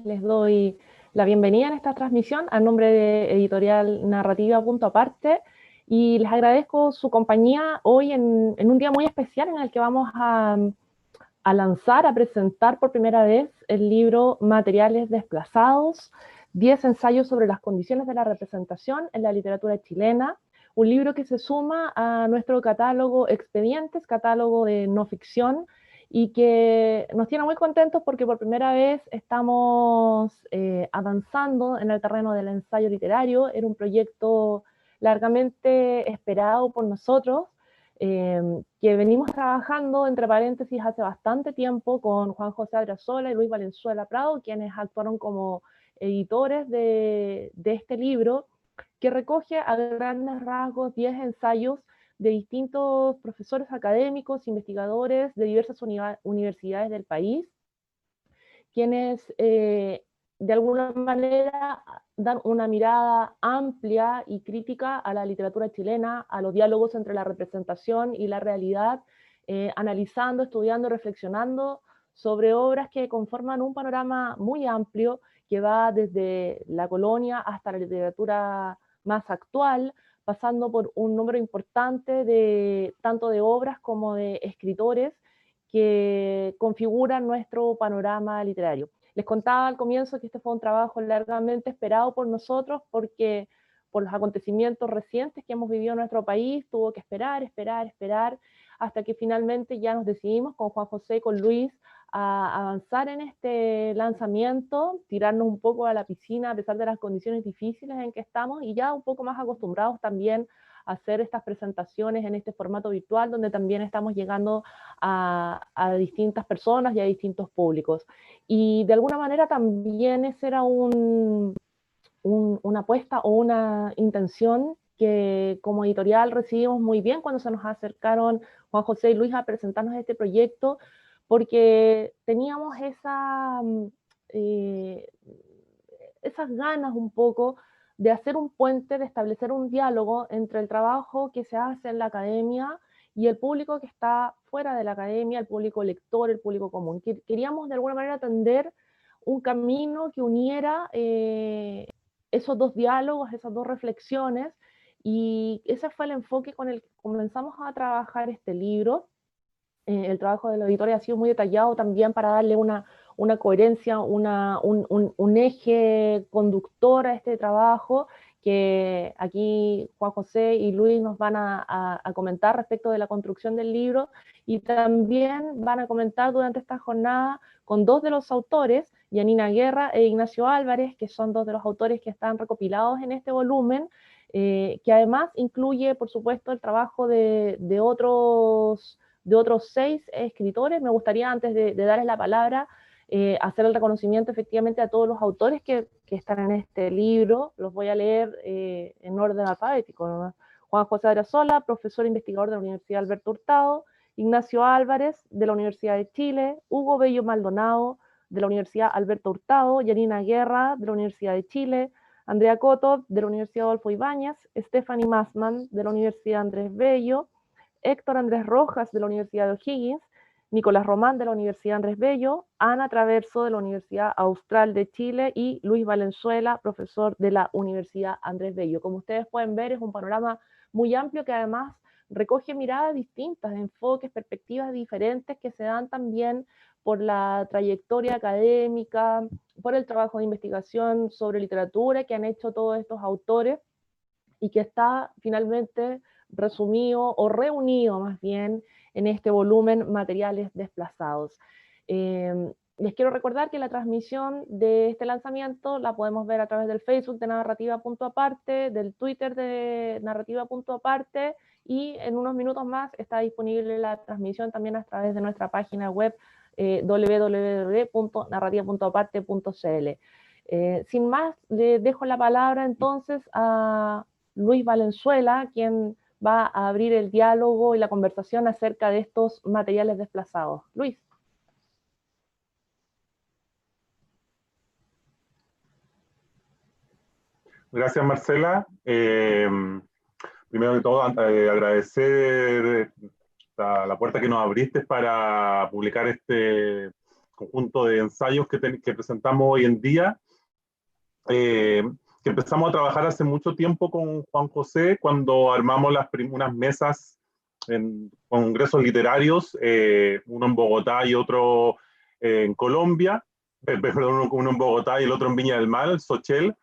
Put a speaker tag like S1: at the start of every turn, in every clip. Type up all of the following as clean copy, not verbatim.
S1: Les doy la bienvenida en esta transmisión a nombre de Editorial Narrativa Punto Aparte y les agradezco su compañía hoy en un día muy especial en el que vamos a lanzar, a presentar por primera vez el libro Materiales Desplazados, 10 ensayos sobre las condiciones de la representación en la literatura chilena, un libro que se suma a nuestro catálogo Expedientes, catálogo de no ficción, y que nos tiene muy contentos porque por primera vez estamos avanzando en el terreno del ensayo literario. Era un proyecto largamente esperado por nosotros, que venimos trabajando, entre paréntesis, hace bastante tiempo con Juan José Adrazola y Luis Valenzuela Prado, quienes actuaron como editores de este libro, que recoge a grandes rasgos 10 ensayos de distintos profesores académicos, investigadores de diversas universidades del país, quienes de alguna manera dan una mirada amplia y crítica a la literatura chilena, a los diálogos entre la representación y la realidad, analizando, estudiando, reflexionando sobre obras que conforman un panorama muy amplio que va desde la colonia hasta la literatura más actual, pasando por un número importante de tanto de obras como de escritores que configuran nuestro panorama literario. Les contaba al comienzo que este fue un trabajo largamente esperado por nosotros porque por los acontecimientos recientes que hemos vivido en nuestro país, tuvo que esperar, hasta que finalmente ya nos decidimos con Juan José y con Luis a avanzar en este lanzamiento, tirarnos un poco a la piscina a pesar de las condiciones difíciles en que estamos y ya un poco más acostumbrados también a hacer estas presentaciones en este formato virtual donde también estamos llegando a distintas personas y a distintos públicos. Y de alguna manera también esa era una apuesta o una intención que como editorial recibimos muy bien cuando se nos acercaron Juan José y Luis a presentarnos este proyecto, porque teníamos eh, esas ganas un poco de hacer un puente, de establecer un diálogo entre el trabajo que se hace en la academia y el público que está fuera de la academia, el público lector, el público común. Queríamos de alguna manera tender un camino que uniera esos dos diálogos, esas dos reflexiones, y ese fue el enfoque con el que comenzamos a trabajar este libro. El trabajo de los editores ha sido muy detallado también para darle una coherencia, un eje conductor a este trabajo, que aquí Juan José y Luis nos van a comentar respecto de la construcción del libro, y también van a comentar durante esta jornada con dos de los autores, Yanina Guerra e Ignacio Álvarez, que son dos de los autores que están recopilados en este volumen, que además incluye, por supuesto, el trabajo de otros 6 escritores. Me gustaría, antes de darles la palabra, hacer el reconocimiento efectivamente a todos los autores que están en este libro. Los voy a leer en orden alfabético, ¿no? Juan José Arazola, profesor investigador de la Universidad Alberto Hurtado; Ignacio Álvarez, de la Universidad de Chile; Hugo Bello Maldonado, de la Universidad Alberto Hurtado; Yanina Guerra, de la Universidad de Chile; Andrea Coto, de la Universidad Adolfo Ibáñez; Stephanie Massman, de la Universidad Andrés Bello; Héctor Andrés Rojas, de la Universidad de O'Higgins; Nicolás Román, de la Universidad Andrés Bello; Ana Traverso, de la Universidad Austral de Chile; y Luis Valenzuela, profesor de la Universidad Andrés Bello. Como ustedes pueden ver, es un panorama muy amplio que además recoge miradas distintas, enfoques, perspectivas diferentes que se dan también por la trayectoria académica, por el trabajo de investigación sobre literatura que han hecho todos estos autores, y que está finalmente resumido o reunido más bien en este volumen Materiales Desplazados. Les quiero recordar que la transmisión de este lanzamiento la podemos ver a través del Facebook de Narrativa.aparte, del Twitter de Narrativa.aparte, y en unos minutos más está disponible la transmisión también a través de nuestra página web www.narrativa.aparte.cl. Sin más, le dejo la palabra entonces a Luis Valenzuela, quien va a abrir el diálogo y la conversación acerca de estos materiales desplazados. Luis.
S2: Gracias, Marcela. Primero que todo, agradecer la puerta que nos abriste para publicar conjunto de ensayos que presentamos hoy en día, que empezamos a trabajar hace mucho tiempo con Juan José, cuando armamos unas mesas en congresos literarios, uno en Bogotá y otro en Colombia, perdón, uno en Bogotá y el otro en Viña del Mar, Sochel,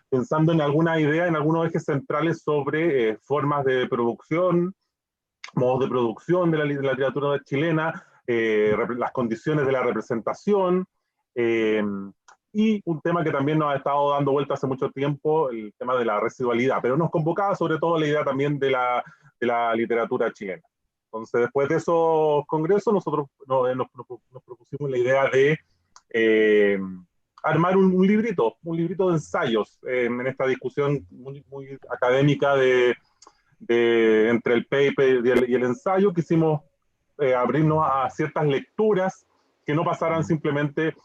S2: pensando en alguna idea, en algunos ejes centrales sobre formas de producción, modos de producción de la literatura chilena, las condiciones de la representación, y un tema que también nos ha estado dando vuelta hace mucho tiempo, el tema de la residualidad, pero nos convocaba sobre todo la idea también de la literatura chilena. Entonces, después de esos congresos, nosotros nos propusimos la idea de armar un librito de ensayos en esta discusión muy académica entre el paper y el ensayo. Quisimos abrirnos a ciertas lecturas que no pasaran simplemente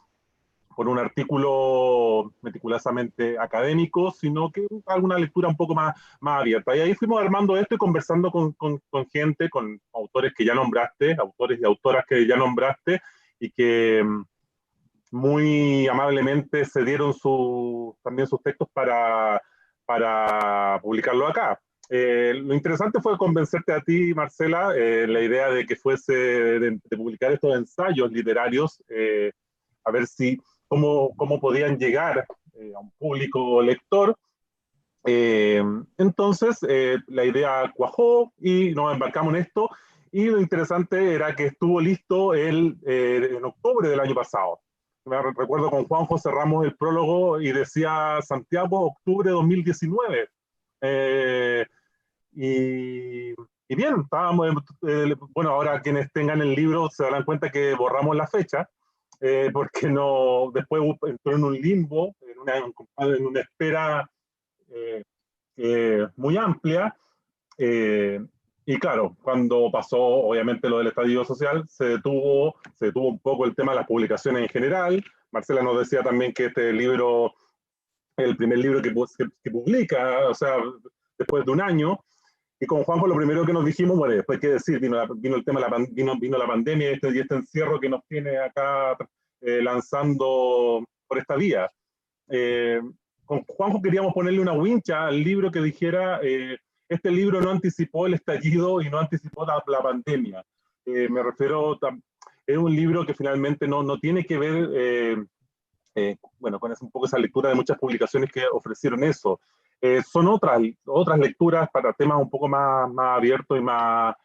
S2: por un artículo meticulosamente académico, sino que alguna lectura un poco más abierta. Y ahí fuimos armando esto y conversando con gente, con autores que ya nombraste, autores y autoras que ya nombraste, y que muy amablemente cedieron también sus textos para publicarlo acá. Lo interesante fue convencerte a ti, Marcela, la idea de que fuese de publicar estos ensayos literarios, a ver cómo podían llegar a un público lector. Entonces, la idea cuajó y nos embarcamos en esto, y lo interesante era que estuvo listo en octubre del año pasado. Recuerdo con Juanjo cerramos el prólogo y decía Santiago, octubre de 2019. Eh, y, y bien, estábamos, bueno, ahora quienes tengan el libro se darán cuenta que borramos la fecha, porque no, después entró en un limbo, en una espera muy amplia. eh, y claro, cuando pasó obviamente lo del estallido social, se detuvo un poco el tema de las publicaciones en general. Marcela nos decía también que este libro, el primer libro que publica, o sea, después de un año. Y con Juanjo lo primero que nos dijimos, bueno, después qué decir, vino el tema, vino la pandemia y este encierro que nos tiene acá lanzando por esta vía. Eh, con Juanjo queríamos ponerle una wincha al libro que dijera, este libro no anticipó el estallido y no anticipó la pandemia. Me refiero, es un libro que finalmente no tiene que ver, bueno, con un poco esa lectura de muchas publicaciones que ofrecieron eso. Son otras lecturas para temas un poco más abiertos y más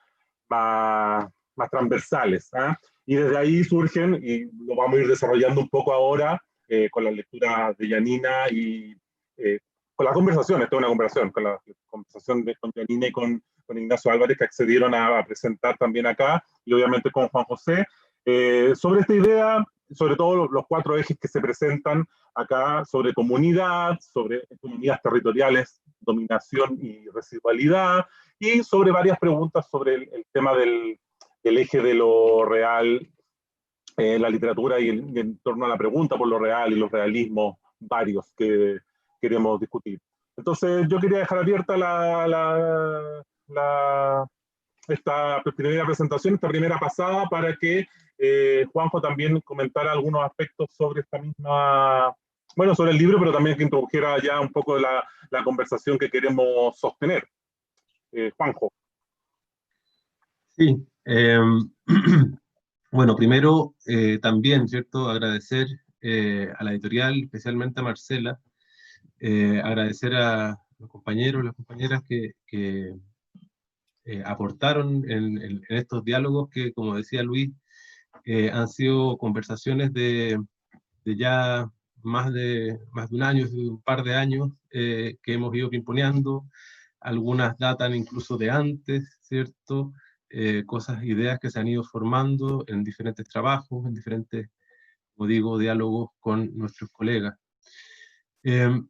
S2: transversales. ¿Ah? Y desde ahí surgen, y lo vamos a ir desarrollando un poco ahora, con la lectura de Yanina y con la conversación, esta es una conversación, con la conversación con Yanina y con Ignacio Álvarez, que accedieron a presentar también acá, y obviamente con Juan José, sobre esta idea, sobre todo los 4 ejes que se presentan acá, sobre comunidad, sobre economías territoriales, dominación y residualidad, y sobre varias preguntas sobre el tema del eje de lo real, la literatura y en torno a la pregunta por lo real y los realismos varios que queremos discutir. Entonces yo quería dejar abierta esta primera presentación, esta primera pasada, para que Juanjo también comentara algunos aspectos sobre esta misma, bueno, sobre el libro, pero también que introdujera ya un poco de la conversación que queremos sostener. Juanjo.
S3: Sí, bueno, primero también, ¿cierto? Agradecer a la editorial, especialmente a Marcela, agradecer a los compañeros, las compañeras que aportaron en estos diálogos que, como decía Luis, han sido conversaciones de ya más de un año, de un par de años, que hemos ido pimponeando. Algunas datan incluso de antes, ¿cierto? Ideas que se han ido formando en diferentes trabajos, en diferentes, como digo, diálogos con nuestros colegas. El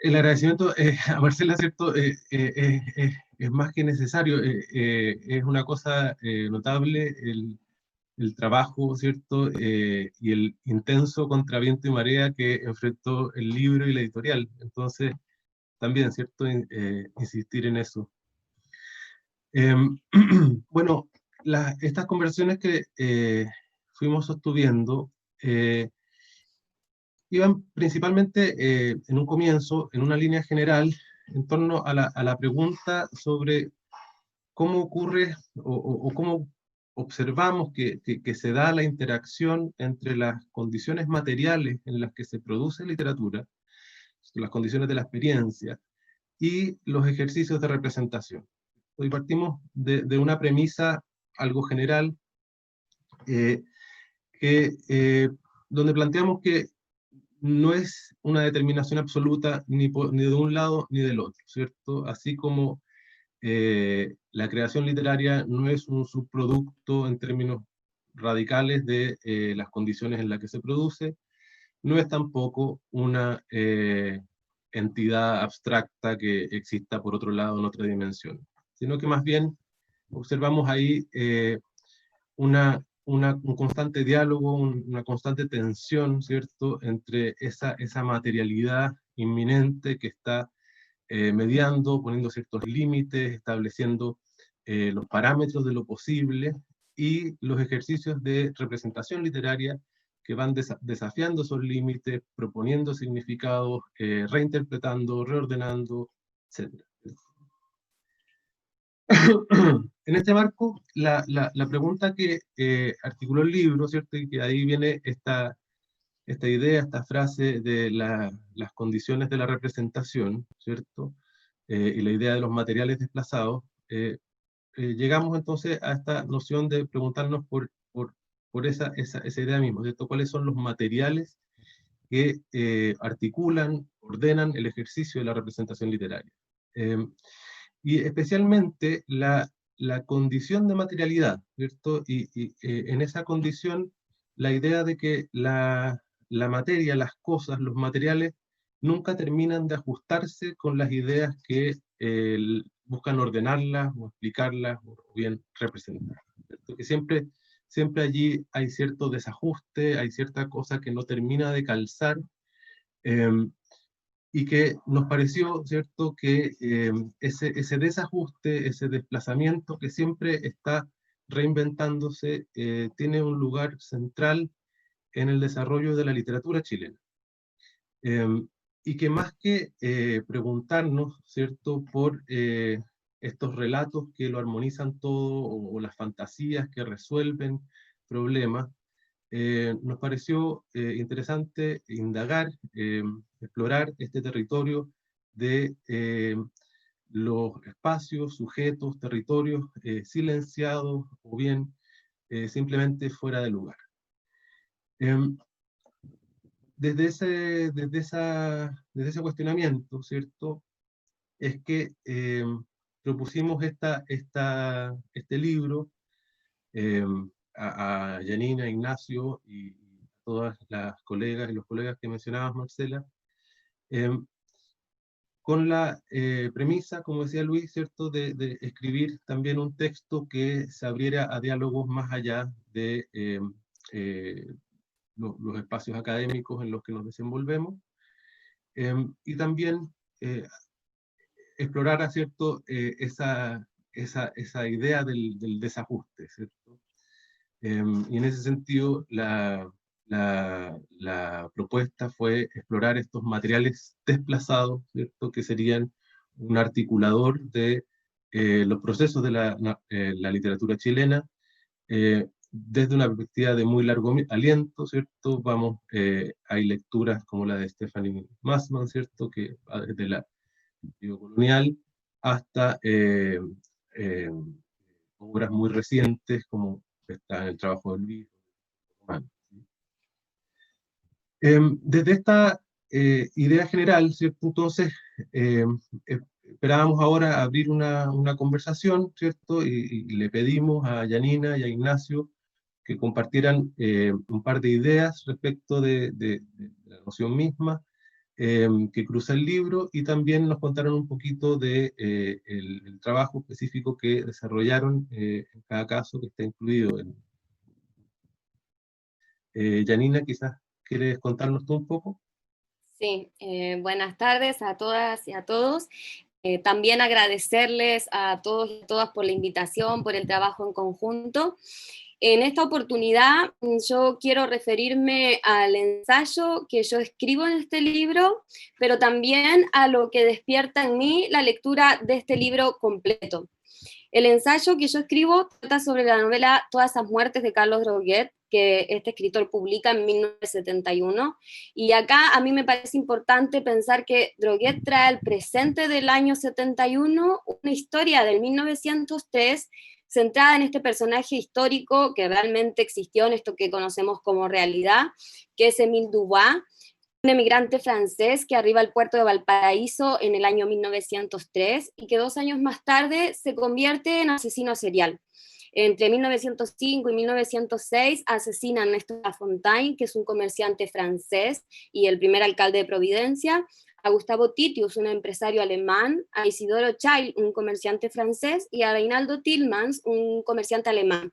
S3: agradecimiento a Marcela, ¿cierto? Es más que necesario. Es una cosa notable el trabajo, ¿cierto? Y el intenso contra viento y marea que enfrentó el libro y la editorial. Entonces, también, ¿cierto? Insistir en eso. Bueno, estas conversaciones que fuimos sosteniendo iban principalmente en un comienzo, en una línea general, en torno a la pregunta sobre cómo ocurre o cómo observamos que se da la interacción entre las condiciones materiales en las que se produce literatura, las condiciones de la experiencia, y los ejercicios de representación. Hoy partimos de una premisa algo general, donde planteamos que no es una determinación absoluta ni de un lado ni del otro, ¿cierto? Así como la creación literaria no es un subproducto en términos radicales de las condiciones en las que se produce, no es tampoco una entidad abstracta que exista por otro lado en otra dimensión, sino que más bien observamos ahí un constante diálogo, una constante tensión, ¿cierto?, entre esa materialidad inminente que está mediando, poniendo ciertos límites, estableciendo los parámetros de lo posible, y los ejercicios de representación literaria que van desafiando esos límites, proponiendo significados, reinterpretando, reordenando, etc. En este marco, la pregunta que articuló el libro, ¿cierto? Y que ahí viene esta idea, esta frase de las condiciones de la representación, ¿cierto? Y la idea de los materiales desplazados, llegamos entonces a esta noción de preguntarnos por esa idea misma, ¿cierto? ¿Cuáles son los materiales que articulan, ordenan el ejercicio de la representación literaria? Y especialmente la condición de materialidad, ¿cierto? Y en esa condición, la idea de que la materia, las cosas, los materiales, nunca terminan de ajustarse con las ideas que buscan ordenarlas, o explicarlas, o bien representarlas, ¿cierto? Que siempre allí hay cierto desajuste, hay cierta cosa que no termina de calzar, y que nos pareció, ¿cierto?, que ese desajuste, ese desplazamiento que siempre está reinventándose, tiene un lugar central en el desarrollo de la literatura chilena. Y que más que preguntarnos, ¿cierto?, por estos relatos que lo armonizan todo, o las fantasías que resuelven problemas, nos pareció interesante indagar, explorar este territorio de los espacios, sujetos, territorios silenciados o bien simplemente fuera de lugar. Desde ese cuestionamiento, ¿cierto?, es que propusimos este libro a Janina, Ignacio y todas las colegas y los colegas que mencionabas, Marcela, con la premisa, como decía Luis, ¿cierto?, de escribir también un texto que se abriera a diálogos más allá de los espacios académicos en los que nos desenvolvemos, y también explorar, ¿cierto?, esa idea del desajuste, ¿cierto? Y en ese sentido, la propuesta fue explorar estos materiales desplazados, ¿cierto?, que serían un articulador de los procesos de la literatura chilena, desde una perspectiva de muy largo aliento, ¿cierto? Hay lecturas como la de Stephanie Massman, ¿cierto?, que va desde la perspectiva colonial hasta obras muy recientes, como está en el trabajo de Luis. Desde esta idea general, ¿cierto? Entonces, esperábamos ahora abrir una conversación, ¿cierto? Y le pedimos a Janina y a Ignacio que compartieran un par de ideas respecto de la noción misma, que cruza el libro, y también nos contaron un poquito de el trabajo específico que desarrollaron en cada caso que está incluido en... Janina, quizás quieres contarnos tú un poco.
S4: Sí, buenas tardes a todas y a todos. También agradecerles a todos y todas por la invitación, por el trabajo en conjunto. En esta oportunidad yo quiero referirme al ensayo que yo escribo en este libro, pero también a lo que despierta en mí la lectura de este libro completo. El ensayo que yo escribo trata sobre la novela Todas esas muertes de Carlos Droguet, que este escritor publica en 1971, y acá a mí me parece importante pensar que Droguet trae al presente del año 71 una historia del 1903 centrada en este personaje histórico que realmente existió, en esto que conocemos como realidad, que es Émile Dubois, un emigrante francés que arriba al puerto de Valparaíso en el año 1903 y que 2 años más tarde se convierte en asesino serial. Entre 1905 y 1906 asesina a Néstor Lafontaine, que es un comerciante francés y el primer alcalde de Providencia, a Gustavo Titius, un empresario alemán, a Isidoro Child, un comerciante francés, y a Reinaldo Tillmans, un comerciante alemán.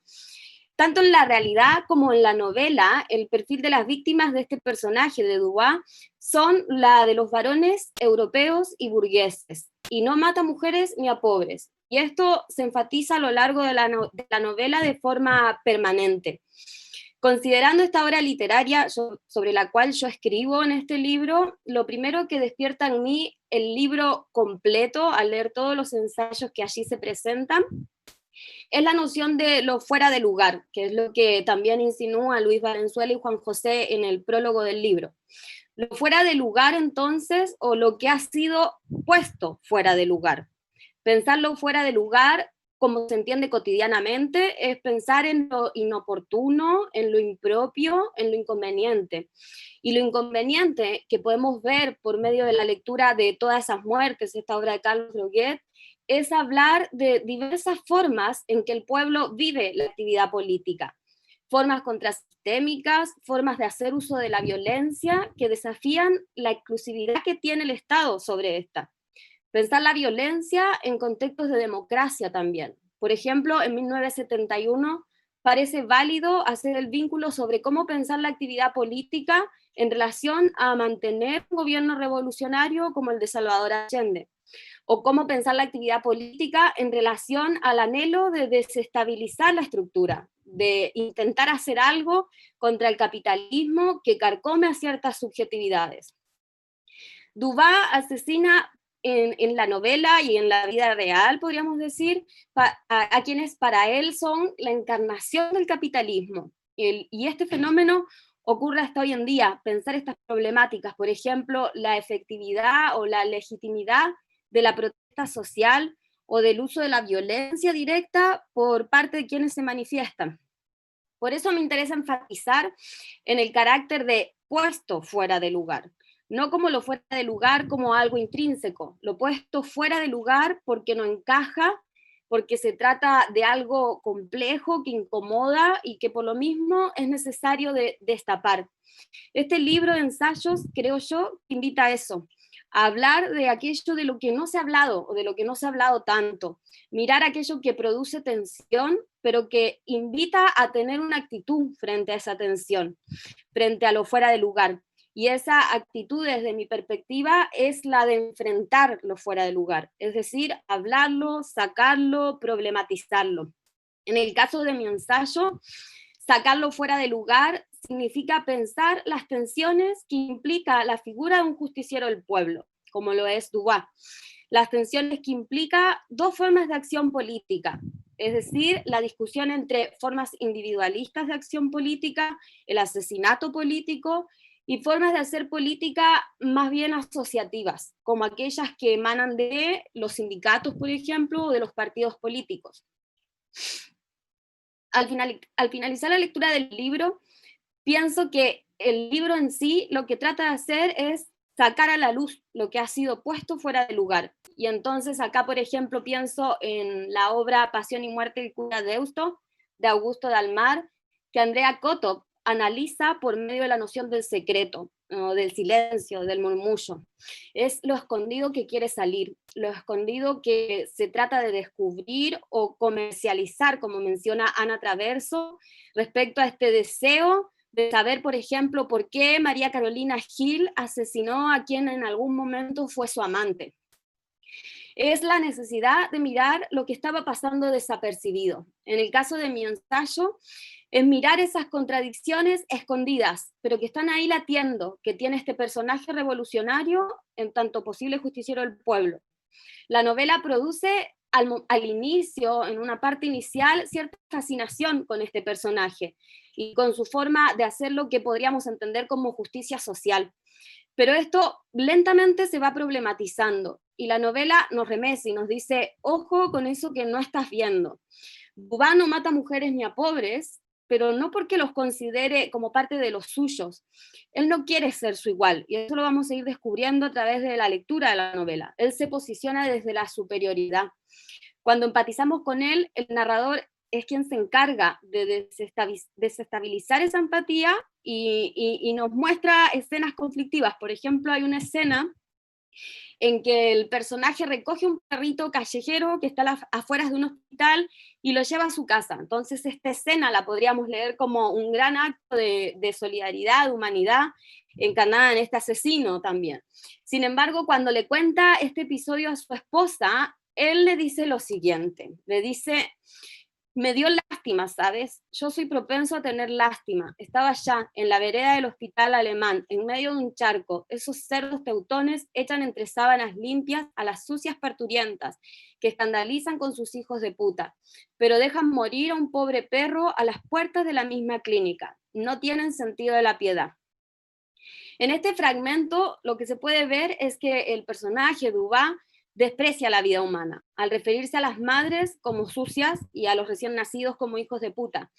S4: Tanto en la realidad como en la novela, el perfil de las víctimas de este personaje de Dubois son la de los varones europeos y burgueses, y no mata a mujeres ni a pobres. Y esto se enfatiza a lo largo de la novela de forma permanente. Considerando esta obra literaria sobre la cual yo escribo en este libro, lo primero que despierta en mí el libro completo, al leer todos los ensayos que allí se presentan, es la noción de lo fuera de lugar, que es lo que también insinúa Luis Valenzuela y Juan José en el prólogo del libro. Lo fuera de lugar, entonces, o lo que ha sido puesto fuera de lugar. Pensarlo fuera de lugar, como se entiende cotidianamente, es pensar en lo inoportuno, en lo impropio, en lo inconveniente. Y lo inconveniente que podemos ver por medio de la lectura de Todas esas muertes, esta obra de Carlos Droguet, es hablar de diversas formas en que el pueblo vive la actividad política. Formas contrasistémicas, formas de hacer uso de la violencia que desafían la exclusividad que tiene el Estado sobre esta. Pensar la violencia en contextos de democracia también. Por ejemplo, en 1971 parece válido hacer el vínculo sobre cómo pensar la actividad política en relación a mantener un gobierno revolucionario como el de Salvador Allende, o cómo pensar la actividad política en relación al anhelo de desestabilizar la estructura, de intentar hacer algo contra el capitalismo que carcome a ciertas subjetividades. Dubois asesina en la novela y en la vida real, podríamos decir, a quienes para él son la encarnación del capitalismo. Y este fenómeno ocurre hasta hoy en día. Pensar estas problemáticas, por ejemplo, la efectividad o la legitimidad de la protesta social o del uso de la violencia directa por parte de quienes se manifiestan. Por eso me interesa enfatizar en el carácter de puesto fuera de lugar. No como lo fuera de lugar como algo intrínseco, lo puesto fuera de lugar porque no encaja, porque se trata de algo complejo que incomoda y que por lo mismo es necesario de destapar. Este libro de ensayos, creo yo, invita a eso, a hablar de aquello de lo que no se ha hablado o de lo que no se ha hablado tanto, mirar aquello que produce tensión, pero que invita a tener una actitud frente a esa tensión, frente a lo fuera de lugar. Y esa actitud, desde mi perspectiva, es la de enfrentar lo fuera de lugar, es decir, hablarlo, sacarlo, problematizarlo. En el caso de mi ensayo, sacarlo fuera de lugar significa pensar las tensiones que implica la figura de un justiciero del pueblo, como lo es Dubois. Las tensiones que implica dos formas de acción política, es decir, la discusión entre formas individualistas de acción política, el asesinato político, y formas de hacer política más bien asociativas, como aquellas que emanan de los sindicatos, por ejemplo, o de los partidos políticos. Al finalizar la lectura del libro, pienso que el libro en sí lo que trata de hacer es sacar a la luz lo que ha sido puesto fuera de lugar. Y entonces acá, por ejemplo, pienso en la obra Pasión y muerte del cura Deusto, de Augusto Dalmar, que Andrea Coto analiza por medio de la noción del secreto, ¿no? Del silencio, del murmullo. Es lo escondido que quiere salir, lo escondido que se trata de descubrir o comercializar, como menciona Ana Traverso, respecto a este deseo de saber, por ejemplo, por qué María Carolina Gil asesinó a quien en algún momento fue su amante. es la necesidad de mirar lo que estaba pasando desapercibido. En el caso de mi ensayo, es mirar esas contradicciones escondidas, pero que están ahí latiendo, que tiene este personaje revolucionario en tanto posible justiciero del pueblo. La novela produce al inicio, en una parte inicial, cierta fascinación con este personaje y con su forma de hacer lo que podríamos entender como justicia social. Pero esto lentamente se va problematizando y la novela nos remece y nos dice, ojo con eso que no estás viendo. Dubá no mata mujeres ni a pobres, pero no porque los considere como parte de los suyos. Él no quiere ser su igual, y eso lo vamos a ir descubriendo a través de la lectura de la novela. Él se posiciona desde la superioridad. Cuando empatizamos con él, el narrador es quien se encarga de desestabilizar esa empatía y nos muestra escenas conflictivas. Por ejemplo, hay una escena en que el personaje recoge un perrito callejero que está a las afueras de un hospital y lo lleva a su casa. Entonces esta escena la podríamos leer como un gran acto de solidaridad, de humanidad, encarnada en este asesino también. Sin embargo, cuando le cuenta este episodio a su esposa, él le dice lo siguiente, le dice, me dio lástima, ¿sabes? Yo soy propenso a tener lástima. Estaba allá, en la vereda del hospital alemán, en medio de un charco. Esos cerdos teutones echan entre sábanas limpias a las sucias parturientas, que escandalizan con sus hijos de puta, pero dejan morir a un pobre perro a las puertas de la misma clínica. No tienen sentido de la piedad. En este fragmento, lo que se puede ver es que el personaje, Dubá, desprecia la vida humana, al referirse a las madres como sucias y a los recién nacidos como hijos de puta,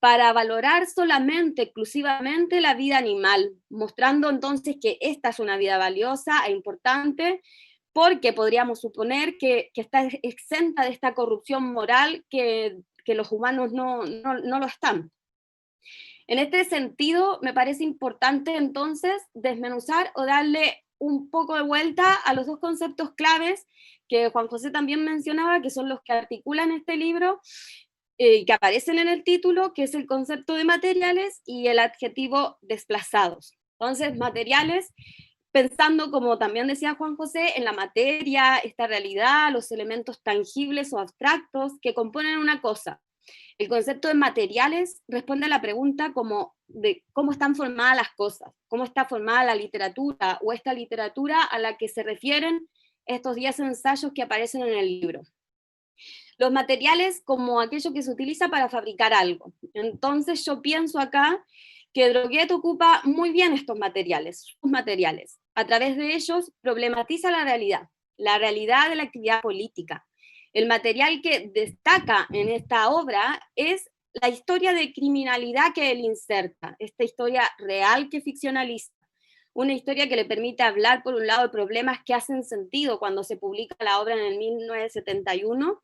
S4: para valorar solamente, exclusivamente la vida animal, mostrando entonces que esta es una vida valiosa e importante, porque podríamos suponer que está exenta de esta corrupción moral que los humanos no lo están. En este sentido, me parece importante entonces desmenuzar o darle un poco de vuelta a los dos conceptos claves que Juan José también mencionaba, que son los que articulan este libro, que aparecen en el título, que es el concepto de materiales y el adjetivo desplazados. Entonces, materiales, pensando, como también decía Juan José, en la materia, esta realidad, los elementos tangibles o abstractos que componen una cosa. El concepto de materiales responde a la pregunta como de cómo están formadas las cosas, cómo está formada la literatura o esta literatura a la que se refieren estos 10 ensayos que aparecen en el libro. Los materiales como aquello que se utiliza para fabricar algo. Entonces yo pienso acá que Droguet ocupa muy bien estos materiales, sus materiales. A través de ellos problematiza la realidad de la actividad política. El material que destaca en esta obra es la historia de criminalidad que él inserta, esta historia real que ficcionaliza, una historia que le permite hablar, por un lado, de problemas que hacen sentido cuando se publica la obra en el 1971,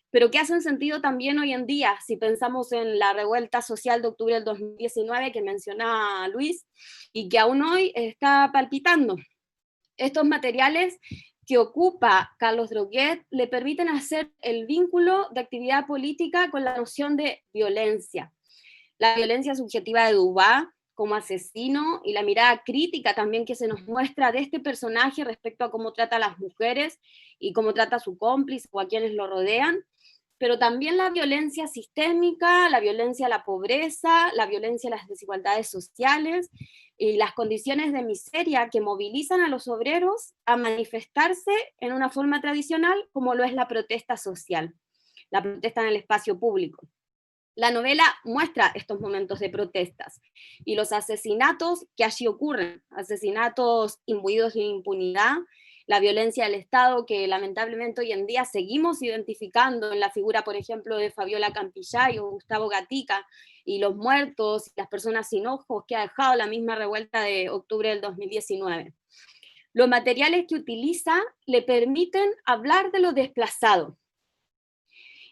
S4: pero que hacen sentido también hoy en día, si pensamos en la revuelta social de octubre del 2019 que mencionaba Luis, y que aún hoy está palpitando. Estos materiales que ocupa Carlos Droguet le permiten hacer el vínculo de actividad política con la noción de violencia. La violencia subjetiva de Dubá como asesino y la mirada crítica también que se nos muestra de este personaje respecto a cómo trata a las mujeres y cómo trata a su cómplice o a quienes lo rodean, pero también la violencia sistémica, la violencia a la pobreza, la violencia a las desigualdades sociales y las condiciones de miseria que movilizan a los obreros a manifestarse en una forma tradicional como lo es la protesta social, la protesta en el espacio público. La novela muestra estos momentos de protestas y los asesinatos que allí ocurren, asesinatos imbuidos de impunidad, la violencia del Estado que lamentablemente hoy en día seguimos identificando en la figura, por ejemplo, de Fabiola Campillay o Gustavo Gatica, y los muertos y las personas sin ojos que ha dejado la misma revuelta de octubre del 2019. Los materiales que utiliza le permiten hablar de lo desplazado.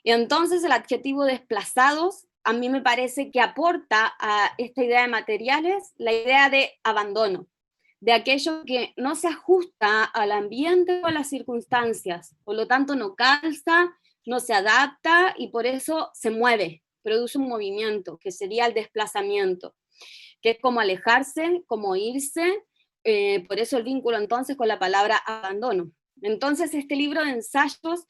S4: Y entonces el adjetivo desplazados a mí me parece que aporta a esta idea de materiales la idea de abandono, de aquello que no se ajusta al ambiente o a las circunstancias, por lo tanto no calza, no se adapta y por eso se mueve, produce un movimiento, que sería el desplazamiento, que es como alejarse, como irse, por eso el vínculo entonces con la palabra abandono. Entonces este libro de ensayos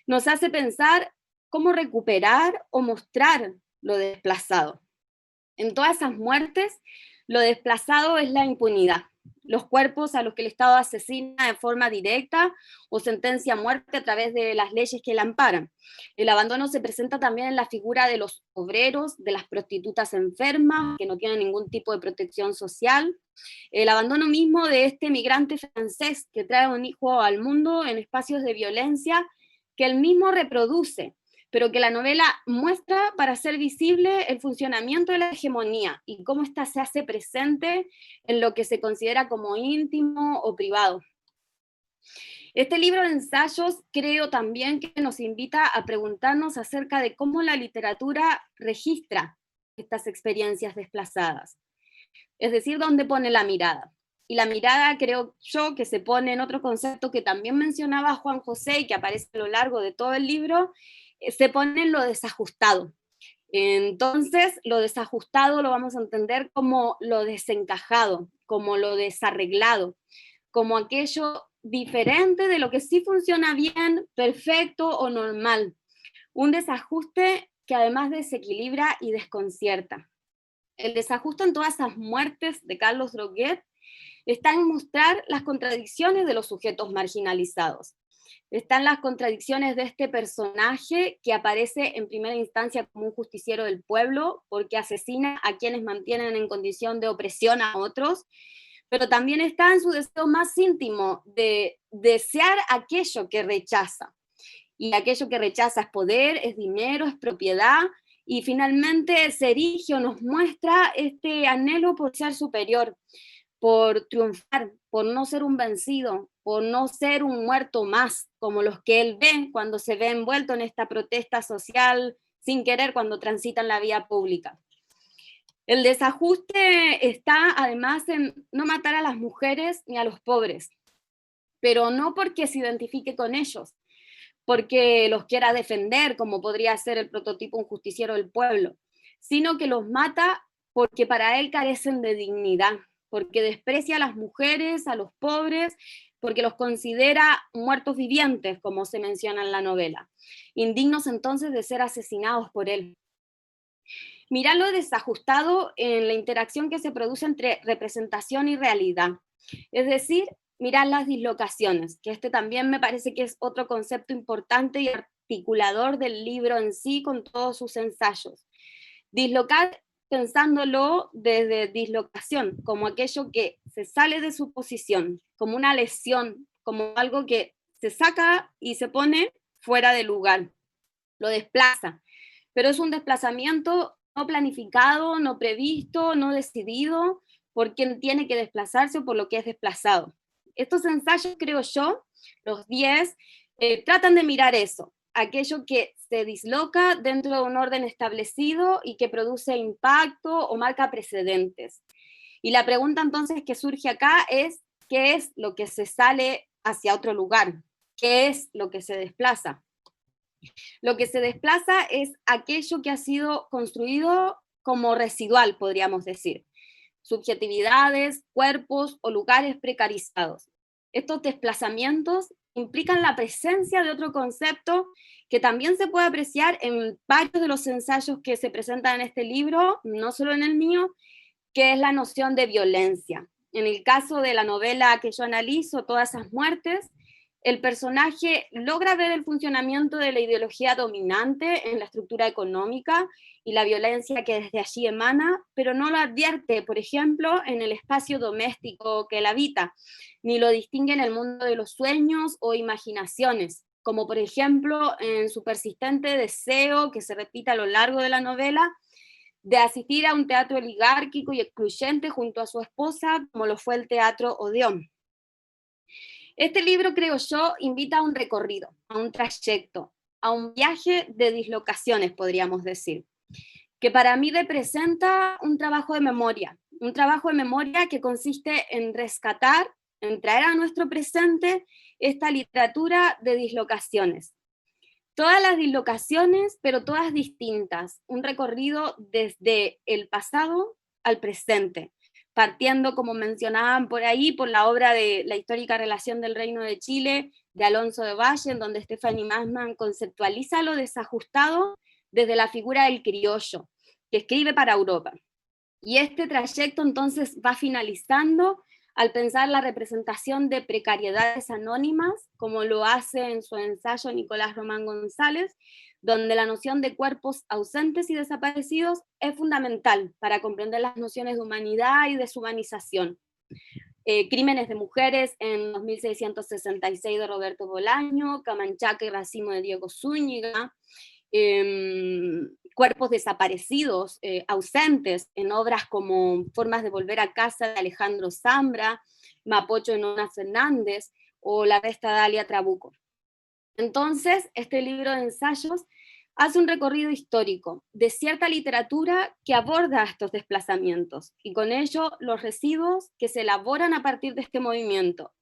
S4: nos hace pensar cómo recuperar o mostrar lo desplazado. En todas esas muertes, lo desplazado es la impunidad. Los cuerpos a los que el Estado asesina de forma directa o sentencia a muerte a través de las leyes que la amparan. El abandono se presenta también en la figura de los obreros, de las prostitutas enfermas, que no tienen ningún tipo de protección social. El abandono mismo de este migrante francés que trae un hijo al mundo en espacios de violencia que él mismo reproduce, pero que la novela muestra para hacer visible el funcionamiento de la hegemonía y cómo ésta se hace presente en lo que se considera como íntimo o privado. Este libro de ensayos creo también que nos invita a preguntarnos acerca de cómo la literatura registra estas experiencias desplazadas, es decir, dónde pone la mirada. Y la mirada creo yo que se pone en otro concepto que también mencionaba Juan José y que aparece a lo largo de todo el libro, se pone en lo desajustado. Entonces, lo desajustado lo vamos a entender como lo desencajado, como lo desarreglado, como aquello diferente de lo que sí funciona bien, perfecto o normal. Un desajuste que además desequilibra y desconcierta. El desajuste en todas esas muertes de Carlos Droguet está en mostrar las contradicciones de los sujetos marginalizados. Están las contradicciones de este personaje que aparece en primera instancia como un justiciero del pueblo porque asesina a quienes mantienen en condición de opresión a otros, pero también está en su deseo más íntimo de desear aquello que rechaza. Y aquello que rechaza es poder, es dinero, es propiedad, y finalmente se erige o nos muestra este anhelo por ser superior, por triunfar, por no ser un vencido, por no ser un muerto más, como los que él ve cuando se ve envuelto en esta protesta social sin querer cuando transitan la vía pública. El desajuste está además en no matar a las mujeres ni a los pobres, pero no porque se identifique con ellos, porque los quiera defender, como podría ser el prototipo un justiciero del pueblo, sino que los mata porque para él carecen de dignidad, porque desprecia a las mujeres, a los pobres, porque los considera muertos vivientes, como se menciona en la novela, indignos entonces de ser asesinados por él. Mirá lo desajustado en la interacción que se produce entre representación y realidad, es decir, mirá las dislocaciones, que este también me parece que es otro concepto importante y articulador del libro en sí con todos sus ensayos. Dislocar pensándolo desde dislocación, como aquello que se sale de su posición, como una lesión, como algo que se saca y se pone fuera de lugar, lo desplaza, pero es un desplazamiento no planificado, no previsto, no decidido por quien tiene que desplazarse o por lo que es desplazado. Estos ensayos, creo yo, los 10, tratan de mirar eso, aquello que se disloca dentro de un orden establecido y que produce impacto o marca precedentes. Y la pregunta entonces que surge acá es, ¿qué es lo que se sale hacia otro lugar? ¿Qué es lo que se desplaza? Lo que se desplaza es aquello que ha sido construido como residual, podríamos decir. Subjetividades, cuerpos o lugares precarizados. Estos desplazamientos implican la presencia de otro concepto que también se puede apreciar en varios de los ensayos que se presentan en este libro, no solo en el mío, que es la noción de violencia. En el caso de la novela que yo analizo, Todas esas muertes, el personaje logra ver el funcionamiento de la ideología dominante en la estructura económica y la violencia que desde allí emana, pero no lo advierte, por ejemplo, en el espacio doméstico que él habita, ni lo distingue en el mundo de los sueños o imaginaciones, como por ejemplo en su persistente deseo, que se repite a lo largo de la novela, de asistir a un teatro oligárquico y excluyente junto a su esposa, como lo fue el Teatro Odeón. Este libro, creo yo, invita a un recorrido, a un trayecto, a un viaje de dislocaciones, podríamos decir, que para mí representa un trabajo de memoria que consiste en rescatar, en traer a nuestro presente esta literatura de dislocaciones. Todas las dislocaciones, pero todas distintas, un recorrido desde el pasado al presente, partiendo, como mencionaban por ahí, por la obra de La histórica relación del Reino de Chile, de Alonso de Valle, en donde Stephanie Massman conceptualiza lo desajustado desde la figura del criollo, que escribe para Europa. Y este trayecto entonces va finalizando al pensar la representación de precariedades anónimas, como lo hace en su ensayo Nicolás Román González, donde la noción de cuerpos ausentes y desaparecidos es fundamental para comprender las nociones de humanidad y deshumanización. Crímenes de mujeres en 2666 de Roberto Bolaño, Camanchaca y Racimo de Diego Zúñiga, cuerpos desaparecidos, ausentes, en obras como Formas de volver a casa de Alejandro Zambra, Mapocho de Nona Fernández o La Resta de Dalia Trabuco. Entonces, este libro de ensayos hace un recorrido histórico de cierta literatura que aborda estos desplazamientos y con ello los residuos que se elaboran a partir de este movimiento.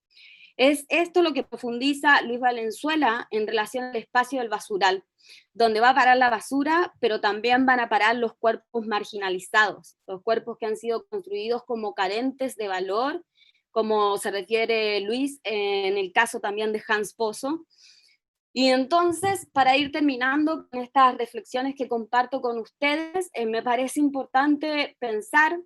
S4: Es esto lo que profundiza Luis Valenzuela en relación al espacio del basural, donde va a parar la basura, pero también van a parar los cuerpos marginalizados, los cuerpos que han sido construidos como carentes de valor, como se refiere Luis en el caso también de Hans Pozo. Y entonces, para ir terminando con estas reflexiones que comparto con ustedes, me parece importante pensar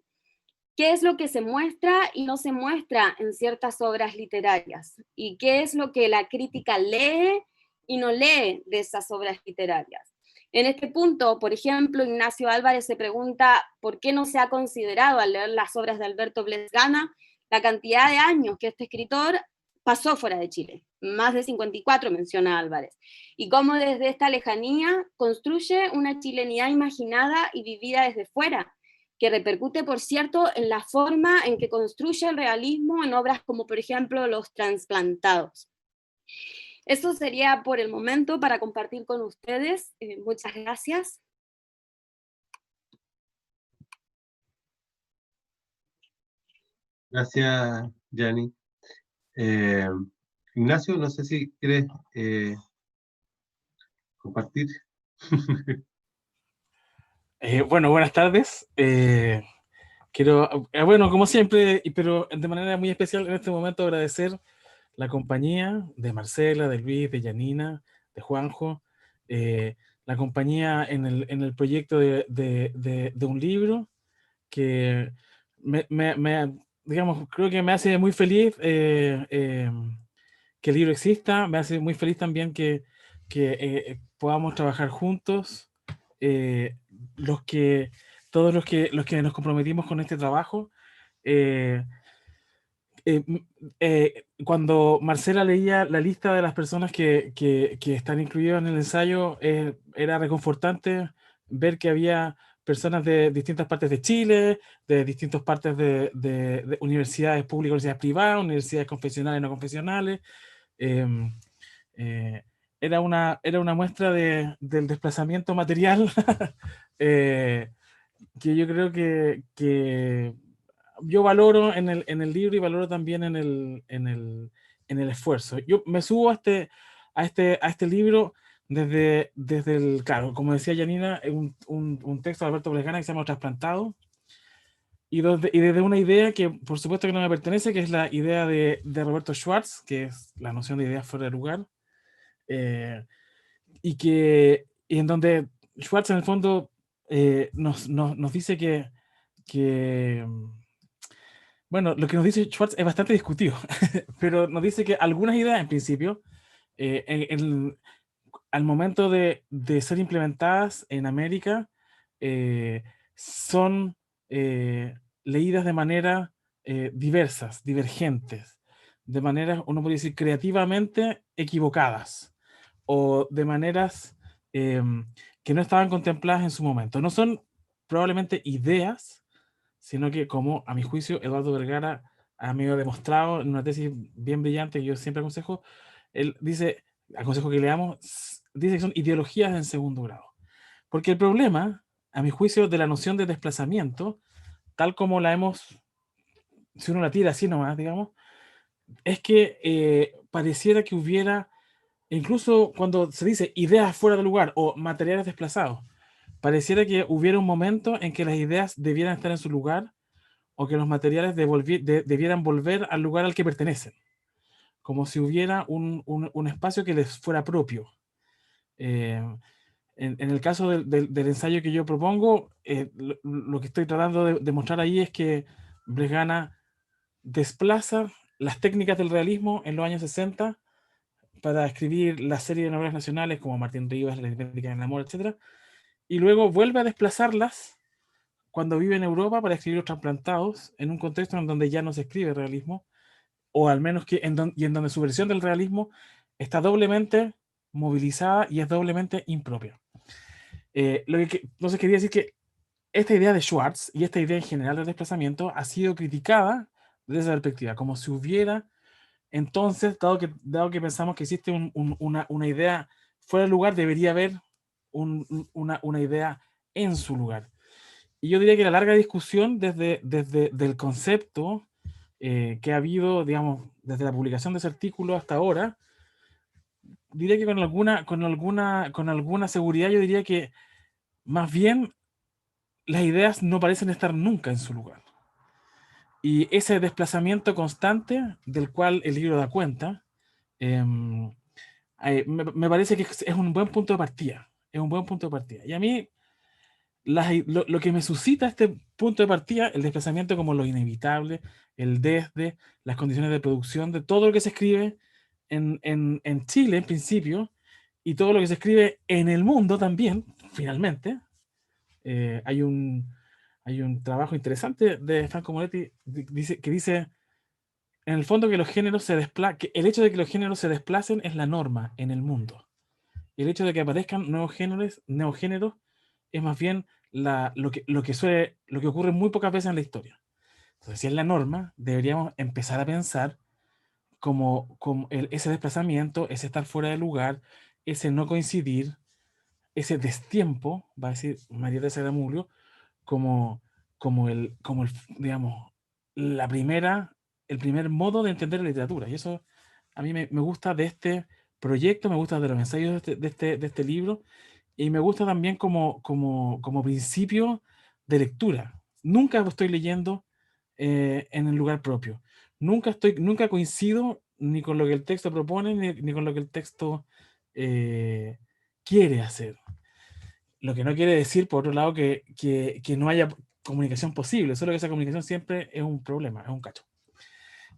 S4: qué es lo que se muestra y no se muestra en ciertas obras literarias, y qué es lo que la crítica lee y no lee de esas obras literarias. En este punto, por ejemplo, Ignacio Álvarez se pregunta por qué no se ha considerado al leer las obras de Alberto Blesgana la cantidad de años que este escritor pasó fuera de Chile, más de 54 menciona Álvarez, y cómo desde esta lejanía construye una chilenidad imaginada y vivida desde fuera, que repercute, por cierto, en la forma en que construye el realismo en obras como, por ejemplo, Los Transplantados. Eso sería por el momento para compartir con ustedes. Muchas gracias.
S3: Gracias, Yanni. Ignacio, no sé si quieres compartir.
S5: Bueno, buenas tardes. Quiero, bueno, como siempre, pero de manera muy especial en este momento agradecer la compañía de Marcela, de Luis, de Yanina, de Juanjo, la compañía en el proyecto de un libro que digamos, creo que me hace muy feliz que el libro exista, me hace muy feliz también que podamos trabajar juntos, todos los que nos comprometimos con este trabajo. Cuando Marcela leía la lista de las personas que están incluidas en el ensayo, era reconfortante ver que había personas de distintas partes de Chile, de distintas partes de universidades públicas, universidades privadas, universidades confesionales, no confesionales. Era una muestra del desplazamiento material que yo creo que yo valoro en el libro y valoro también en el esfuerzo. Yo me subo a este libro desde el, claro, como decía Yanina, un texto de Alberto Blesgana que se llama Trasplantado, y desde una idea que por supuesto que no me pertenece, que es la idea de Roberto Schwartz, que es la noción de ideas fuera de lugar, y en donde Schwartz en el fondo nos dice que bueno, lo que nos dice Schwartz es bastante discutido, pero nos dice que algunas ideas en principio, al momento de ser implementadas en América, son leídas de manera diversas, divergentes, de maneras, uno podría decir, creativamente equivocadas, o de maneras que no estaban contempladas en su momento. No son probablemente ideas, sino que, como a mi juicio Eduardo Vergara ha medio demostrado en una tesis bien brillante que yo siempre aconsejo, él dice, aconsejo que leamos, dice que son ideologías en segundo grado. Porque el problema, a mi juicio, de la noción de desplazamiento, tal como la hemos, si uno la tira así nomás, digamos, es que pareciera que hubiera, incluso cuando se dice ideas fuera de lugar o materiales desplazados, pareciera que hubiera un momento en que las ideas debieran estar en su lugar, o que los materiales debieran volver al lugar al que pertenecen, como si hubiera un espacio que les fuera propio. En el caso del ensayo que yo propongo, lo que estoy tratando de mostrar ahí es que Bresgana desplaza las técnicas del realismo en los años 60 para escribir la serie de novelas nacionales como Martín Rivas, La aritmética del amor, etc. Y luego vuelve a desplazarlas cuando vive en Europa para escribir Los trasplantados, en un contexto en donde ya no se escribe realismo, o al menos que en donde su versión del realismo está doblemente movilizada y es doblemente impropia. Entonces quería decir que esta idea de Schwartz y esta idea en general del desplazamiento ha sido criticada desde esa perspectiva, como si hubiera, entonces, dado que pensamos que existe una idea fuera del lugar, debería haber una idea en su lugar. Y yo diría que la larga discusión desde del concepto que ha habido, digamos, desde la publicación de ese artículo hasta ahora, diría que con alguna seguridad yo diría que más bien las ideas no parecen estar nunca en su lugar. Y ese desplazamiento constante del cual el libro da cuenta, me parece que es un buen punto de partida. Es un buen punto de partida. Y a mí, lo que me suscita este punto de partida, el desplazamiento como lo inevitable, el desde, las condiciones de producción, de todo lo que se escribe en Chile, en principio, y todo lo que se escribe en el mundo también, finalmente. Hay un trabajo interesante de Franco Moretti que dice, en el fondo, que los géneros que el hecho de que los géneros se desplacen es la norma en el mundo. El hecho de que aparezcan nuevos géneros es más bien lo que ocurre muy pocas veces en la historia. Entonces, si es la norma, deberíamos empezar a pensar como ese desplazamiento, ese estar fuera de lugar, ese no coincidir, ese destiempo, va a decir María Teresa de Amulio, como digamos, el primer modo de entender la literatura. Y eso a mí me gusta de este proyecto, me gusta de los ensayos de este libro, y me gusta también como principio de lectura. Nunca estoy leyendo en el lugar propio. Nunca coincido ni con lo que el texto propone, ni con lo que el texto quiere hacer. Lo que no quiere decir, por otro lado, que no haya comunicación posible, solo que esa comunicación siempre es un problema, es un cacho.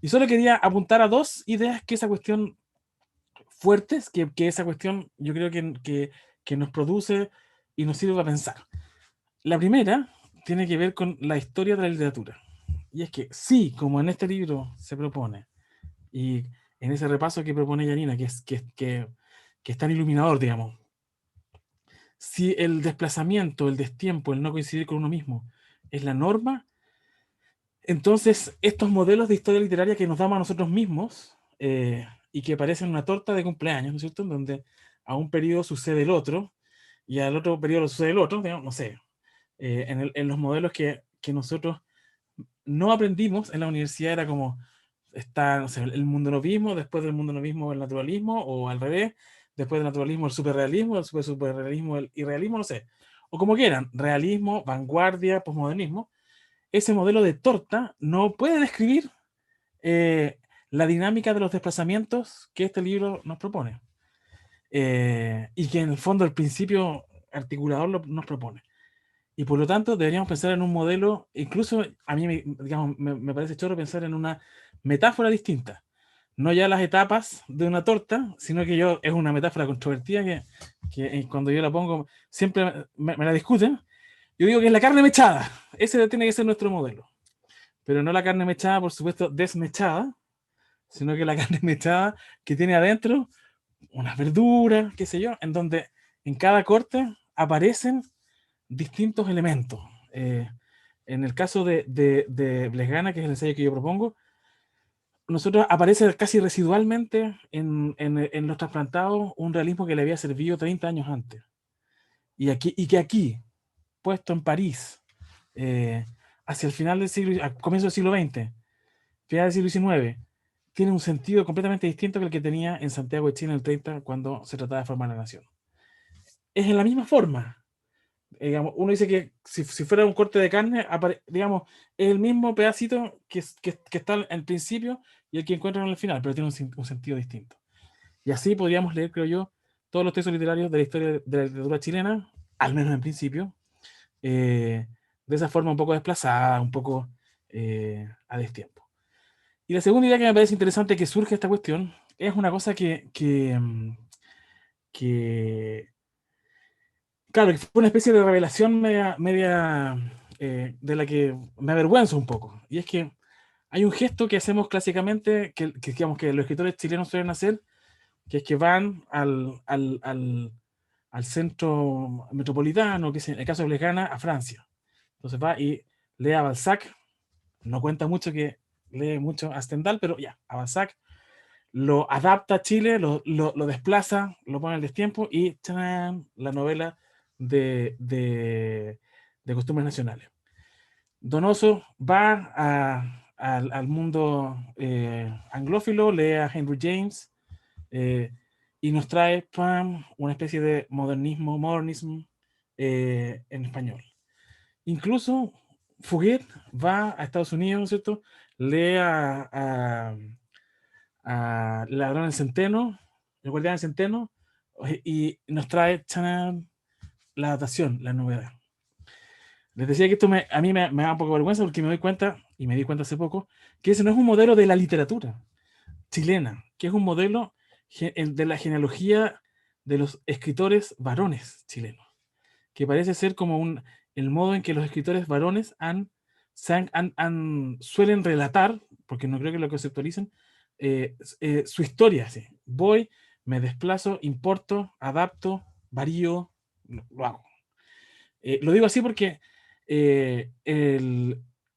S5: Y solo quería apuntar a dos ideas que esa cuestión fuertes, que esa cuestión yo creo que nos produce y nos sirve para pensar. La primera tiene que ver con la historia de la literatura. Y es que sí, como en este libro se propone, y en ese repaso que propone Yanina, que es tan iluminador, digamos, si el desplazamiento, el destiempo, el no coincidir con uno mismo es la norma, entonces estos modelos de historia literaria que nos damos a nosotros mismos y que parecen una torta de cumpleaños, ¿no es cierto? En donde a un periodo sucede el otro y al otro periodo sucede el otro, digamos, no sé, en los modelos que nosotros no aprendimos en la universidad era como está, no sé, el mundo novismo, después del mundo novismo el naturalismo, o al revés, después del naturalismo el superrealismo, después del superrealismo el irrealismo, no sé, o como quieran, realismo, vanguardia, posmodernismo. Ese modelo de torta no puede describir la dinámica de los desplazamientos que este libro nos propone, y que en el fondo el principio articulador nos propone. Y por lo tanto deberíamos pensar en un modelo, incluso a mí me parece chorro pensar en una metáfora distinta. No ya las etapas de una torta, sino que es una metáfora controvertida que cuando yo la pongo siempre me la discuten. Yo digo que es la carne mechada. Ese tiene que ser nuestro modelo. Pero no la carne mechada, por supuesto, desmechada, sino que la carne mechada que tiene adentro unas verduras, qué sé yo, en donde en cada corte aparecen distintos elementos. En el caso de Bresgana, que es el ensayo que yo propongo, nosotros aparece casi residualmente en los trasplantados un realismo que le había servido 30 años antes. Y que aquí, puesto en París, hacia el final del siglo, al comienzo del siglo XX, final del siglo XIX, tiene un sentido completamente distinto que el que tenía en Santiago de Chile en el 30, cuando se trataba de formar la nación. Es en la misma forma, Digamos, uno dice que si fuera un corte de carne, digamos, es el mismo pedacito que está al principio y el que encuentran al final, pero tiene un sentido distinto. Y así podríamos leer, creo yo, todos los textos literarios de la historia de la literatura chilena, al menos en principio, de esa forma un poco desplazada, un poco a destiempo. Y la segunda idea que me parece interesante que surge esta cuestión es una cosa que claro, que fue una especie de revelación media de la que me avergüenzo un poco. Y es que hay un gesto que hacemos clásicamente, digamos que los escritores chilenos suelen hacer, que es que van al centro metropolitano, que es en el caso de Lesgana, a Francia. Entonces va y lee a Balzac, no cuenta mucho que lee mucho a Stendhal, pero ya, a Balzac, lo adapta a Chile, lo desplaza, lo pone al destiempo y ¡tarán!, la novela de costumbres nacionales. Donoso va al mundo anglófilo, lee a Henry James y nos trae una especie de modernismo en español. Incluso Fouquet va a Estados Unidos, ¿cierto? Lee a Ladrón del Centeno, El Guardián del Centeno, y nos trae la adaptación, la novedad. Les decía que esto a mí me da un poco de vergüenza porque me doy cuenta, y me di cuenta hace poco, que ese no es un modelo de la literatura chilena, que es un modelo de la genealogía de los escritores varones chilenos, que parece ser como el modo en que los escritores varones suelen relatar, porque no creo que lo conceptualicen, su historia. ¿Sí? Voy, me desplazo, importo, adapto, varío, lo hago. Lo digo así porque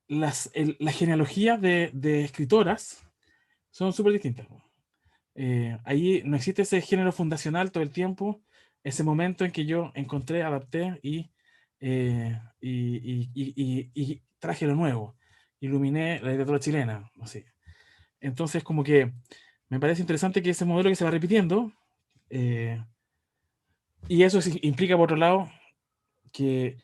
S5: las genealogías de escritoras son súper distintas. Ahí no existe ese género fundacional todo el tiempo, ese momento en que yo encontré, adapté y traje lo nuevo, iluminé la literatura chilena, así. Entonces, como que me parece interesante que ese modelo que se va repitiendo, y eso implica, por otro lado, que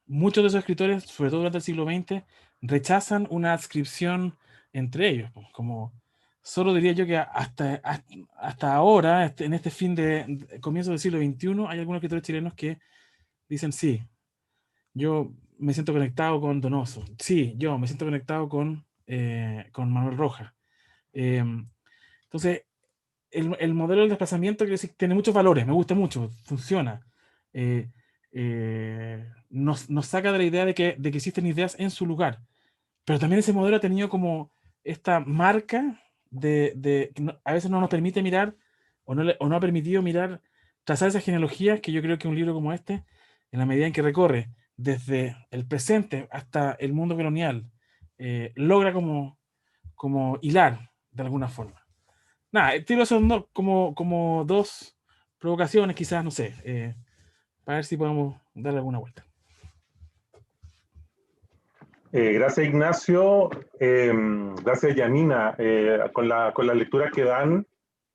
S5: muchos de esos escritores, sobre todo durante el siglo XX, rechazan una adscripción entre ellos, como solo diría yo que hasta ahora, en este comienzo del siglo XXI, hay algunos escritores chilenos que dicen, sí, yo me siento conectado con Donoso, sí, yo me siento conectado con Manuel Rojas. Entonces, el modelo del desplazamiento que tiene muchos valores, me gusta mucho, funciona. Nos saca de la idea de que existen ideas en su lugar. Pero también ese modelo ha tenido como esta marca que a veces no nos permite mirar o no ha permitido mirar, trazar esas genealogías que yo creo que un libro como este, en la medida en que recorre desde el presente hasta el mundo colonial, logra como hilar de alguna forma. Nada, tiro son como dos provocaciones, quizás, no sé, para ver si podemos darle alguna vuelta.
S2: Gracias, Ignacio. Gracias, Yanina. Con la lectura que dan,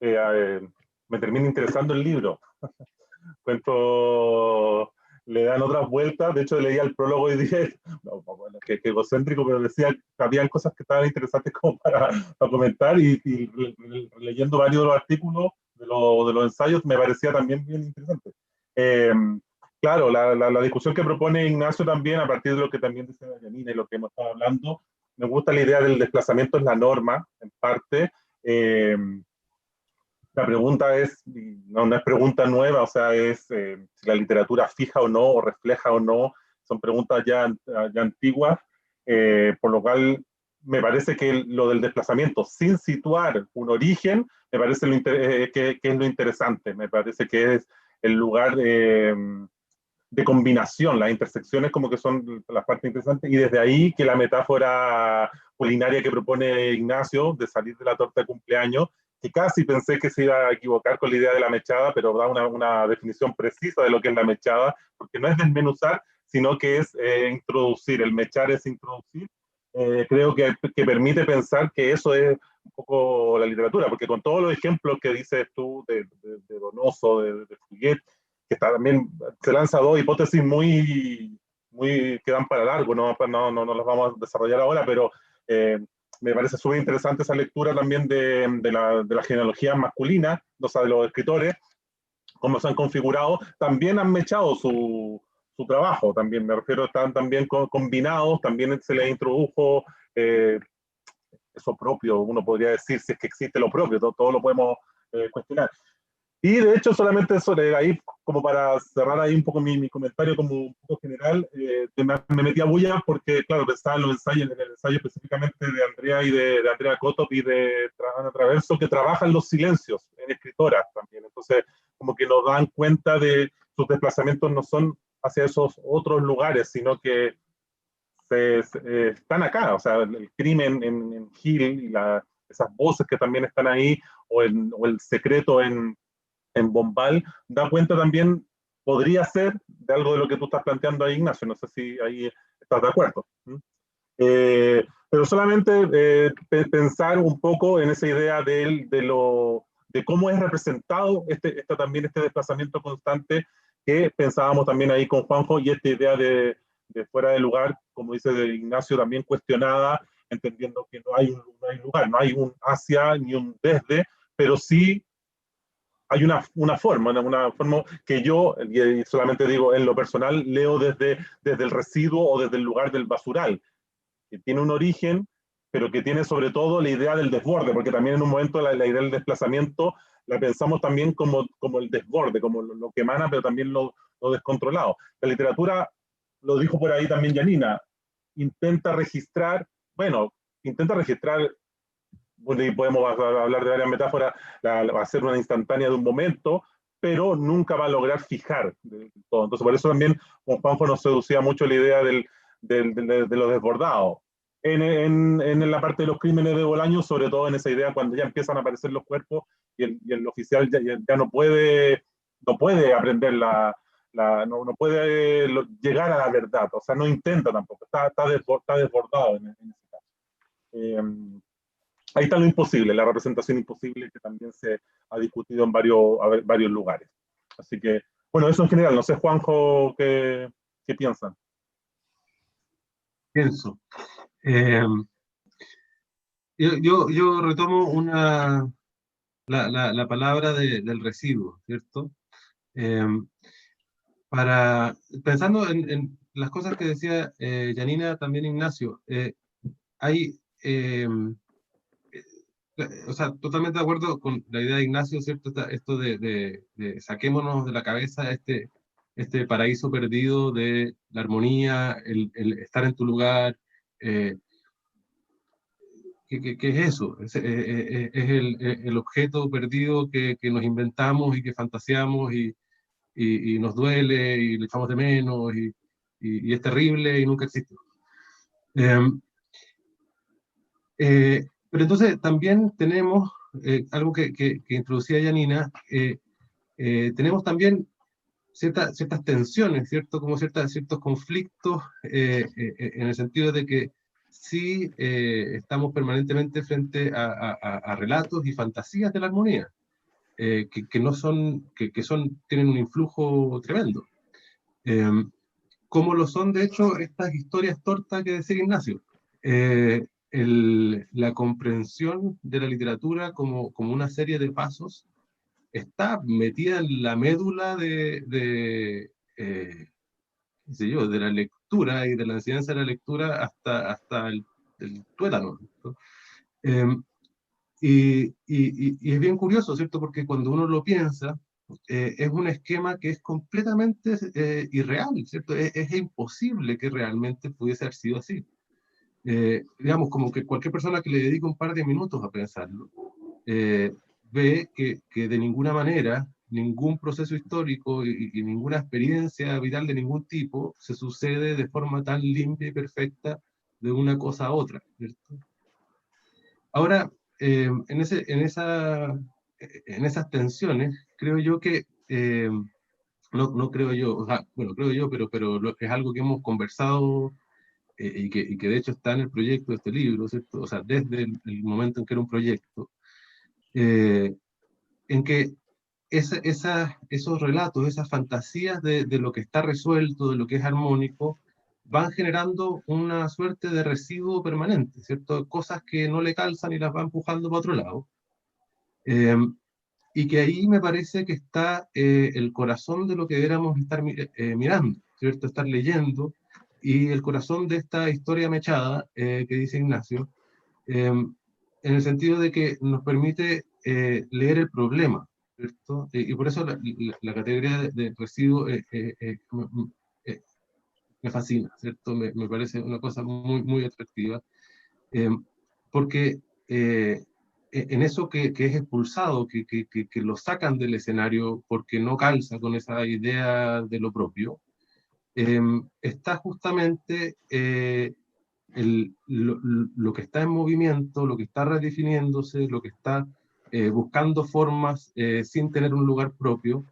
S2: me termina interesando el libro. Cuento, le dan otras vueltas. De hecho, leía el prólogo y dije, no, bueno, que egocéntrico, pero decía que habían cosas que estaban interesantes como para comentar. Y leyendo varios de los artículos de los ensayos, me parecía también bien interesante. Claro, la discusión que propone Ignacio también, a partir de lo que también dice Yanina y lo que hemos estado hablando, me gusta la idea del desplazamiento en la norma, en parte. La pregunta es, no es pregunta nueva, o sea, es si la literatura fija o no, o refleja o no, son preguntas ya antiguas, por lo cual me parece que lo del desplazamiento sin situar un origen, me parece que es lo interesante, me parece que es el lugar de combinación, las intersecciones como que son las partes interesantes, y desde ahí que la metáfora culinaria que propone Ignacio, de salir de la torta de cumpleaños, que casi pensé que se iba a equivocar con la idea de la mechada, pero da una definición precisa de lo que es la mechada, porque no es desmenuzar, sino que es introducir, el mechar es introducir. Creo que permite pensar que eso es un poco la literatura, porque con todos los ejemplos que dices tú de Donoso, de Fouquet, que está también, se lanza dos hipótesis que dan para largo, no las vamos a desarrollar ahora, pero me parece súper interesante esa lectura también de la genealogía masculina, o sea, de los escritores, cómo se han configurado, también han mechado su trabajo, también me refiero, están también combinados, también se les introdujo eso propio, uno podría decir, si es que existe lo propio, todo lo podemos cuestionar. Y de hecho, solamente sobre ahí, como para cerrar ahí un poco mi comentario como un poco general, me metí a bulla porque, claro, pensaba en los ensayos, en el ensayo específicamente de Andrea y de Andrea Cotop y de Ana Traverso, que trabajan los silencios en escritoras también. Entonces, como que nos dan cuenta de sus desplazamientos no son hacia esos otros lugares, sino que están acá. O sea, el crimen en Hill y esas voces que también están ahí, o el secreto en Bombal, da cuenta también, podría ser, de algo de lo que tú estás planteando ahí, Ignacio. No sé si ahí estás de acuerdo. Pero solamente pensar un poco en esa idea de cómo es representado también este desplazamiento constante que pensábamos también ahí con Juanjo, y esta idea de fuera de lugar, como dice de Ignacio, también cuestionada, entendiendo que no hay lugar, no hay un hacia ni un desde, pero sí hay una forma que yo, y solamente digo en lo personal, leo desde el residuo o desde el lugar del basural, que tiene un origen, pero que tiene sobre todo la idea del desborde, porque también en un momento la idea del desplazamiento la pensamos también como el desborde, como lo que emana, pero también lo descontrolado. La literatura, lo dijo por ahí también Janina, intenta registrar, bueno, y podemos hablar de varias metáforas, va a ser una instantánea de un momento, pero nunca va a lograr fijar todo. Entonces, por eso también con Juanjo nos seducía mucho la idea de los desbordados. En la parte de los crímenes de Bolaños, sobre todo en esa idea cuando ya empiezan a aparecer los cuerpos y el oficial ya no puede aprender no puede llegar a la verdad, o sea, no intenta tampoco, está desbordado en ese caso. Ahí está lo imposible, la representación imposible, que también se ha discutido en varios lugares. Así que, bueno, eso en general. No sé, Juanjo, ¿qué piensan?
S3: Pienso. Yo retomo la palabra del residuo, ¿cierto? Pensando en las cosas que decía Janina, también Ignacio, hay, o sea, totalmente de acuerdo con la idea de Ignacio, ¿cierto? Esto de saquémonos de la cabeza este paraíso perdido de la armonía, el estar en tu lugar. ¿Qué es eso? Es el objeto perdido que nos inventamos y que fantaseamos y nos duele y le echamos de menos y es terrible y nunca existe. Pero entonces también tenemos algo que introducía Janina, tenemos también ciertas tensiones, ¿cierto? Como ciertos conflictos en el sentido de que sí estamos permanentemente frente a relatos y fantasías de la armonía, que no son, tienen un influjo tremendo. Como lo son, de hecho, estas historias tortas que decía Ignacio. La comprensión de la literatura como una serie de pasos está metida en la médula qué sé yo, de la lectura y de la enseñanza de la lectura hasta el tuétano, ¿no? Y es bien curioso, ¿cierto? Porque cuando uno lo piensa, es un esquema que es completamente irreal, ¿cierto? Es imposible que realmente pudiese haber sido así. Digamos, como que cualquier persona que le dedique un par de minutos a pensarlo, ve que de ninguna manera, ningún proceso histórico y ninguna experiencia vital de ningún tipo se sucede de forma tan limpia y perfecta de una cosa a otra, ¿cierto? Ahora, en esas tensiones, creo yo que, no creo yo, o sea, bueno, creo yo, pero es algo que hemos conversado y que de hecho está en el proyecto de este libro, ¿cierto? O sea, desde el momento en que era un proyecto, en que esos relatos, esas fantasías de lo que está resuelto, de lo que es armónico, van generando una suerte de residuo permanente, ¿cierto? Cosas que no le calzan y las va empujando para otro lado. Y que ahí me parece que está el corazón de lo que deberíamos estar mirando, ¿cierto? Estar leyendo, y el corazón de esta historia mechada que dice Ignacio, en el sentido de que nos permite leer el problema, ¿cierto? Y por eso la categoría de residuo me fascina, ¿cierto? Me parece una cosa muy, muy atractiva, porque en eso que es expulsado, que lo sacan del escenario porque no calza con esa idea de lo propio, está justamente lo que está en movimiento, lo que está redefiniéndose, lo que está buscando formas sin tener un lugar propio,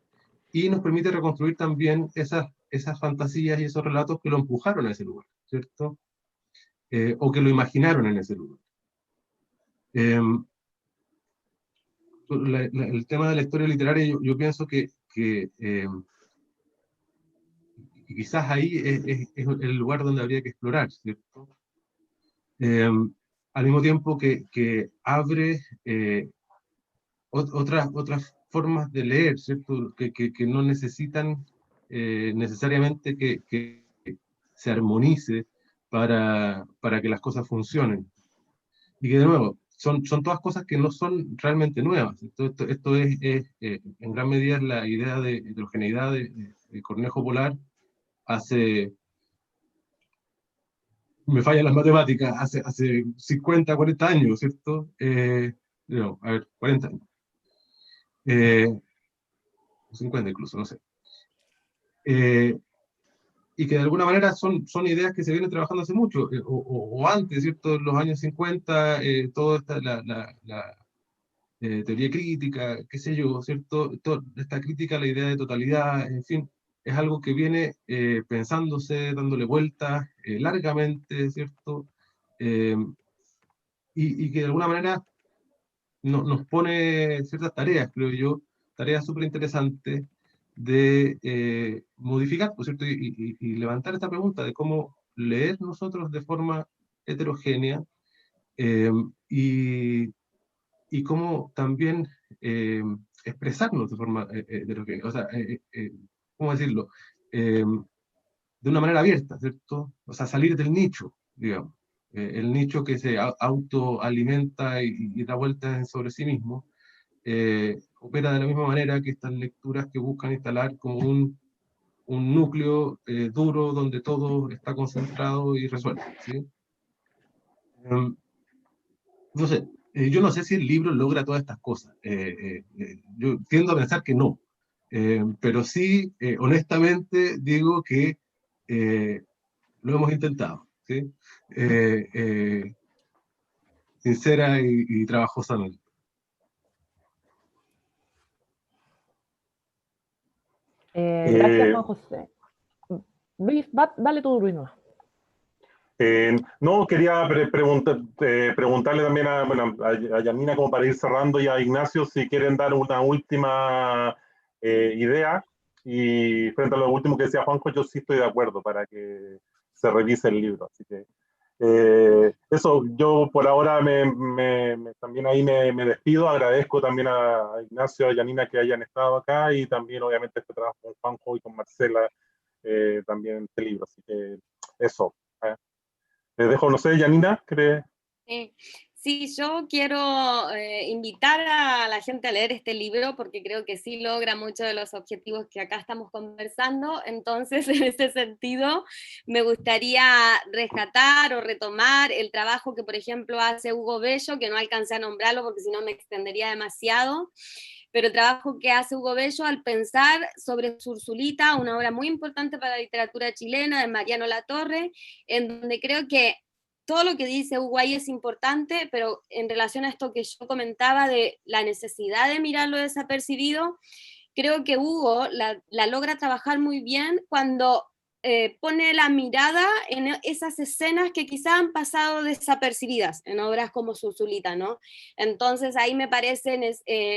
S3: y nos permite reconstruir también esas fantasías y esos relatos que lo empujaron a ese lugar, ¿cierto? O que lo imaginaron en ese lugar. El tema de la historia literaria, yo pienso que quizás ahí es el lugar donde habría que explorar, ¿cierto? Al mismo tiempo que abre otras formas de leer, ¿cierto? Que no necesitan necesariamente que se armonice para que las cosas funcionen. Y que de nuevo, son todas cosas que no son realmente nuevas. Esto es en gran medida la idea de heterogeneidad de Cornejo Polar hace, me fallan las matemáticas, hace 50, 40 años, ¿cierto? No, a ver, 40 años. 50 incluso, no sé. Y que de alguna manera son ideas que se vienen trabajando hace mucho, o antes, ¿cierto? En los años 50, toda la teoría crítica, qué sé yo, ¿cierto? Esta crítica a la idea de totalidad, en fin, es algo que viene pensándose, dándole vueltas largamente, ¿cierto? Y que de alguna manera nos pone ciertas tareas, creo yo, tareas súper interesantes de modificar, ¿por cierto? Y levantar esta pregunta de cómo leer nosotros de forma heterogénea, eh, y, y cómo también expresarnos de forma heterogénea, o sea, ¿cómo decirlo? De una manera abierta, ¿cierto? O sea, salir del nicho, digamos. El nicho que se autoalimenta y da vueltas sobre sí mismo, opera de la misma manera que estas lecturas que buscan instalar como un núcleo duro donde todo está concentrado y resuelto, ¿sí? No sé, yo no sé si el libro logra todas estas cosas. Yo tiendo a pensar que no. Pero sí, honestamente, digo que lo hemos intentado, ¿sí? Sincera y trabajosamente.
S1: Gracias, Juan José. Luis, dale tú, Luis.
S2: No, quería preguntarle también a Yanina, como para ir cerrando, y a Ignacio, si quieren dar una última idea. Y frente a lo último que decía Juanjo, yo sí estoy de acuerdo para que se revise el libro. Así que eso, yo por ahora también ahí me despido. Agradezco también a Ignacio, a Yanina que hayan estado acá, y también obviamente este trabajo con Juanjo y con Marcela también en este libro. Así que eso. Les dejo, no sé, Yanina, ¿cree?
S4: Sí, yo quiero invitar a la gente a leer este libro porque creo que sí logra muchos de los objetivos que acá estamos conversando. Entonces, en ese sentido, me gustaría rescatar o retomar el trabajo que, por ejemplo, hace Hugo Bello, que no alcancé a nombrarlo porque si no me extendería demasiado, pero el trabajo que hace Hugo Bello al pensar sobre Sursulita, una obra muy importante para la literatura chilena, de Mariano Latorre, en donde creo que todo lo que dice Hugo ahí es importante, pero en relación a esto que yo comentaba de la necesidad de mirar lo desapercibido, creo que Hugo la logra trabajar muy bien cuando pone la mirada en esas escenas que quizá han pasado desapercibidas en obras como Zuzulita, ¿no? Entonces ahí me parece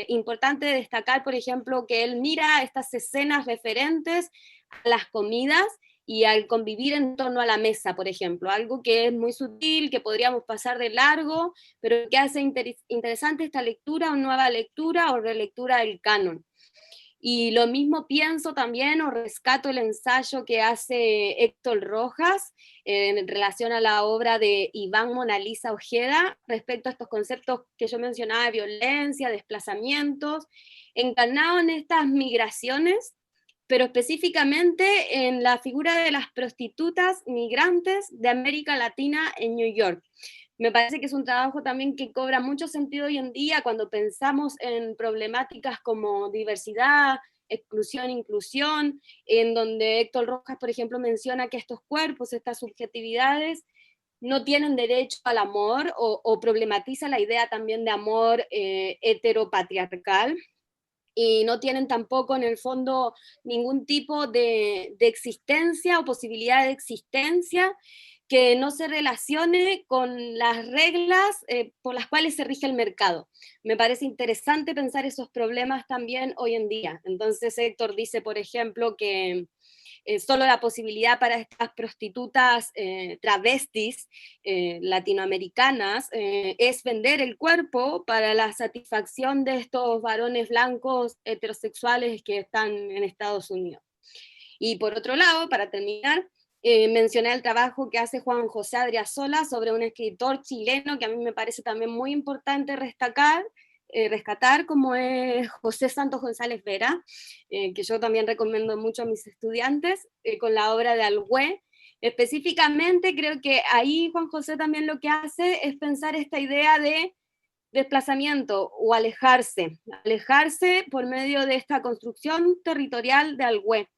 S4: importante destacar, por ejemplo, que él mira estas escenas referentes a las comidas y al convivir en torno a la mesa, por ejemplo, algo que es muy sutil, que podríamos pasar de largo, pero que hace interesante esta lectura o nueva lectura o relectura del canon. Y lo mismo pienso también o rescato el ensayo que hace Héctor Rojas en relación a la obra de Iván Mona Lisa Ojeda respecto a estos conceptos que yo mencionaba de violencia, desplazamientos, encarnado en estas migraciones, pero específicamente en la figura de las prostitutas migrantes de América Latina en New York. Me parece que es un trabajo también que cobra mucho sentido hoy en día cuando pensamos en problemáticas como diversidad, exclusión, inclusión, en donde Héctor Rojas, por ejemplo, menciona que estos cuerpos, estas subjetividades, no tienen derecho al amor o problematiza la idea también de amor heteropatriarcal, y no tienen tampoco en el fondo ningún tipo de existencia o posibilidad de existencia que no se relacione con las reglas por las cuales se rige el mercado. Me parece interesante pensar esos problemas también hoy en día. Entonces Héctor dice, por ejemplo, que solo la posibilidad para estas prostitutas travestis latinoamericanas es vender el cuerpo para la satisfacción de estos varones blancos heterosexuales que están en Estados Unidos. Y por otro lado, para terminar, mencioné el trabajo que hace Juan José Adriasola sobre un escritor chileno que a mí me parece también muy importante rescatar, como es José Santos González Vera, que yo también recomiendo mucho a mis estudiantes, con la obra de Alhué. Específicamente creo que ahí Juan José también lo que hace es pensar esta idea de desplazamiento o alejarse por medio de esta construcción territorial de Alhué,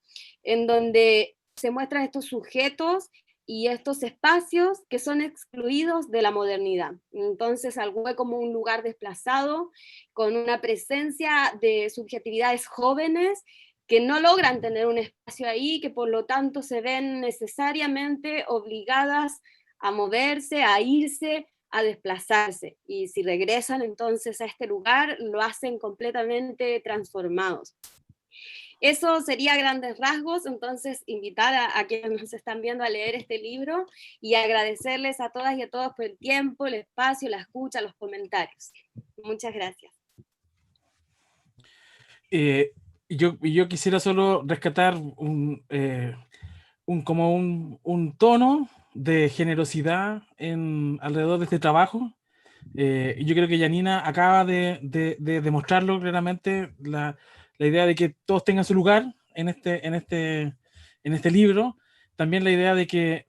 S4: en donde se muestran estos sujetos y estos espacios que son excluidos de la modernidad. Entonces, Alhué como un lugar desplazado, con una presencia de subjetividades jóvenes que no logran tener un espacio ahí, que por lo tanto se ven necesariamente obligadas a moverse, a irse, a desplazarse. Y si regresan entonces a este lugar, lo hacen completamente transformados. Eso sería grandes rasgos, entonces invitar a quienes nos están viendo a leer este libro y agradecerles a todas y a todos por el tiempo, el espacio, la escucha, los comentarios. Muchas gracias.
S5: Yo quisiera solo rescatar como un tono de generosidad alrededor de este trabajo. Y yo creo que Yanina acaba de demostrarlo claramente, la idea de que todos tengan su lugar en este libro. También la idea de que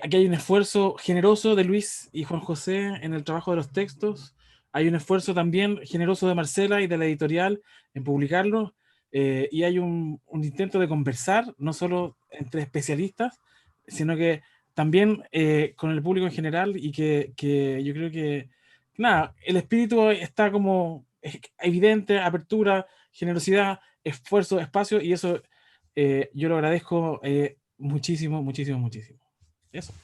S5: aquí hay un esfuerzo generoso de Luis y Juan José en el trabajo de los textos. Hay un esfuerzo también generoso de Marcela y de la editorial en publicarlo. Y hay un intento de conversar, no solo entre especialistas, sino que también con el público en general, y que yo creo que, nada, el espíritu está como evidente: apertura, generosidad, esfuerzo, espacio, y eso yo lo agradezco muchísimo, muchísimo, muchísimo. Eso.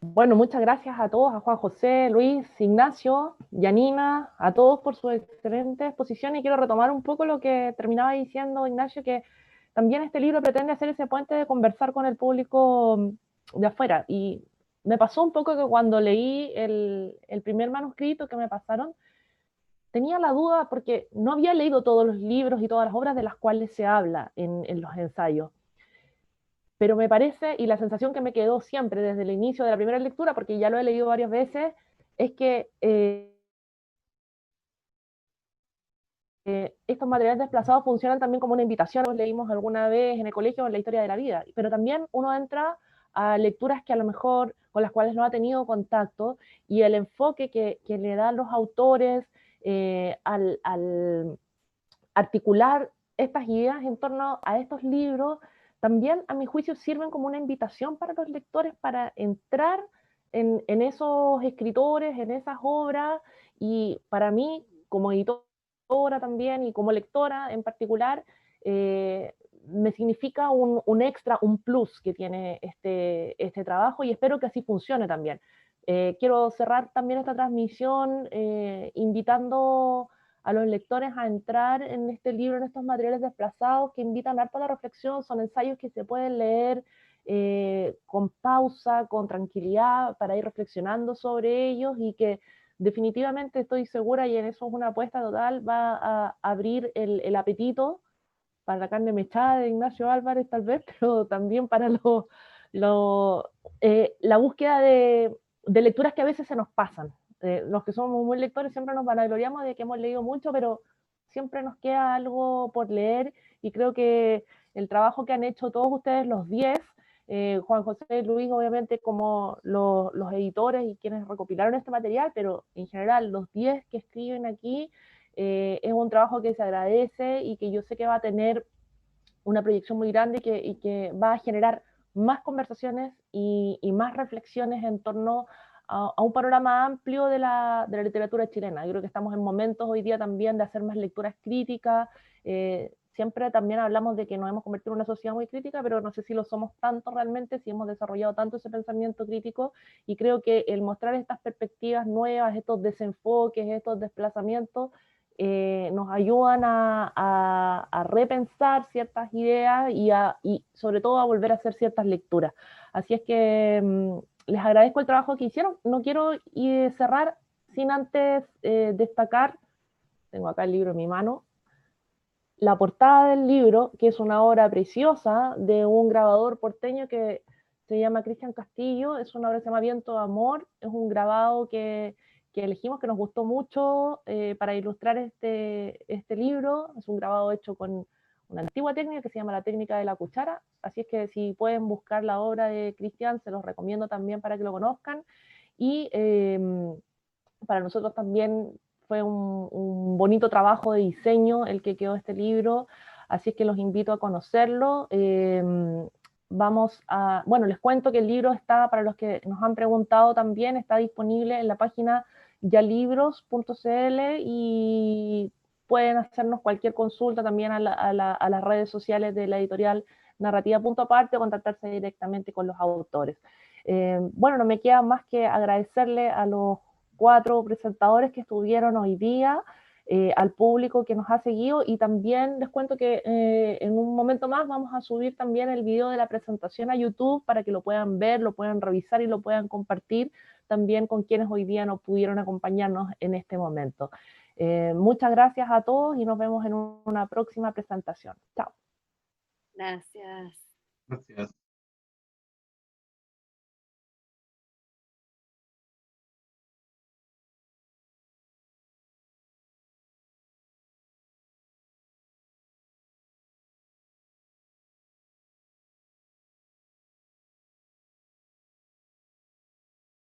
S1: Bueno, muchas gracias a todos, a Juan José, Luis, Ignacio, Yanina, a todos por su excelente exposición, y quiero retomar un poco lo que terminaba diciendo Ignacio, que también este libro pretende hacer ese puente de conversar con el público de afuera. Y me pasó un poco que cuando leí el primer manuscrito que me pasaron, tenía la duda porque no había leído todos los libros y todas las obras de las cuales se habla en los ensayos. Pero me parece, y la sensación que me quedó siempre desde el inicio de la primera lectura, porque ya lo he leído varias veces, es que estos materiales desplazados funcionan también como una invitación. Los leímos alguna vez en el colegio o en la historia de la vida, pero también uno entra a lecturas que a lo mejor con las cuales no ha tenido contacto, y el enfoque que le dan los autores al articular estas ideas en torno a estos libros, también a mi juicio sirven como una invitación para los lectores para entrar en esos escritores, en esas obras. Y para mí, como editora lectora también y como lectora en particular, me significa un extra, un plus que tiene este trabajo, y espero que así funcione también. Quiero cerrar también esta transmisión invitando a los lectores a entrar en este libro, en estos materiales desplazados que invitan harto a la reflexión. Son ensayos que se pueden leer con pausa, con tranquilidad, para ir reflexionando sobre ellos, y que definitivamente estoy segura, y en eso es una apuesta total, va a abrir el apetito para la carne mechada de Ignacio Álvarez tal vez, pero también para la búsqueda de lecturas que a veces se nos pasan. Los que somos muy lectores siempre nos vanagloriamos de que hemos leído mucho, pero siempre nos queda algo por leer, y creo que el trabajo que han hecho todos ustedes, los 10, Juan José y Luis obviamente como los editores y quienes recopilaron este material, pero en general los 10 que escriben aquí, es un trabajo que se agradece y que yo sé que va a tener una proyección muy grande y que va a generar más conversaciones y más reflexiones en torno a un panorama amplio de la literatura chilena. Yo creo que estamos en momentos hoy día también de hacer más lecturas críticas. Siempre también hablamos de que nos hemos convertido en una sociedad muy crítica, pero no sé si lo somos tanto realmente, si hemos desarrollado tanto ese pensamiento crítico, y creo que el mostrar estas perspectivas nuevas, estos desenfoques, estos desplazamientos, nos ayudan a repensar ciertas ideas y sobre todo a volver a hacer ciertas lecturas. Así es que les agradezco el trabajo que hicieron. No quiero cerrar sin antes destacar, tengo acá el libro en mi mano, la portada del libro, que es una obra preciosa de un grabador porteño que se llama Cristian Castillo. Es una obra que se llama Viento de Amor. Es un grabado que elegimos, que nos gustó mucho para ilustrar este libro. Es un grabado hecho con una antigua técnica que se llama la técnica de la cuchara. Así es que si pueden buscar la obra de Cristian, se los recomiendo también para que lo conozcan. Y para nosotros también fue un bonito trabajo de diseño el que quedó este libro, así es que los invito a conocerlo. Bueno, les cuento que el libro está, para los que nos han preguntado también, está disponible en la página yalibros.cl, y pueden hacernos cualquier consulta también a las redes sociales de la editorial Narrativa.aparte, o contactarse directamente con los autores. Bueno, no me queda más que agradecerle a los 4 presentadores que estuvieron hoy día, al público que nos ha seguido, y también les cuento que en un momento más vamos a subir también el video de la presentación a YouTube para que lo puedan ver, lo puedan revisar y lo puedan compartir también con quienes hoy día no pudieron acompañarnos en este momento. Muchas gracias a todos y nos vemos en una próxima presentación. Chao.
S4: Gracias.
S3: Gracias.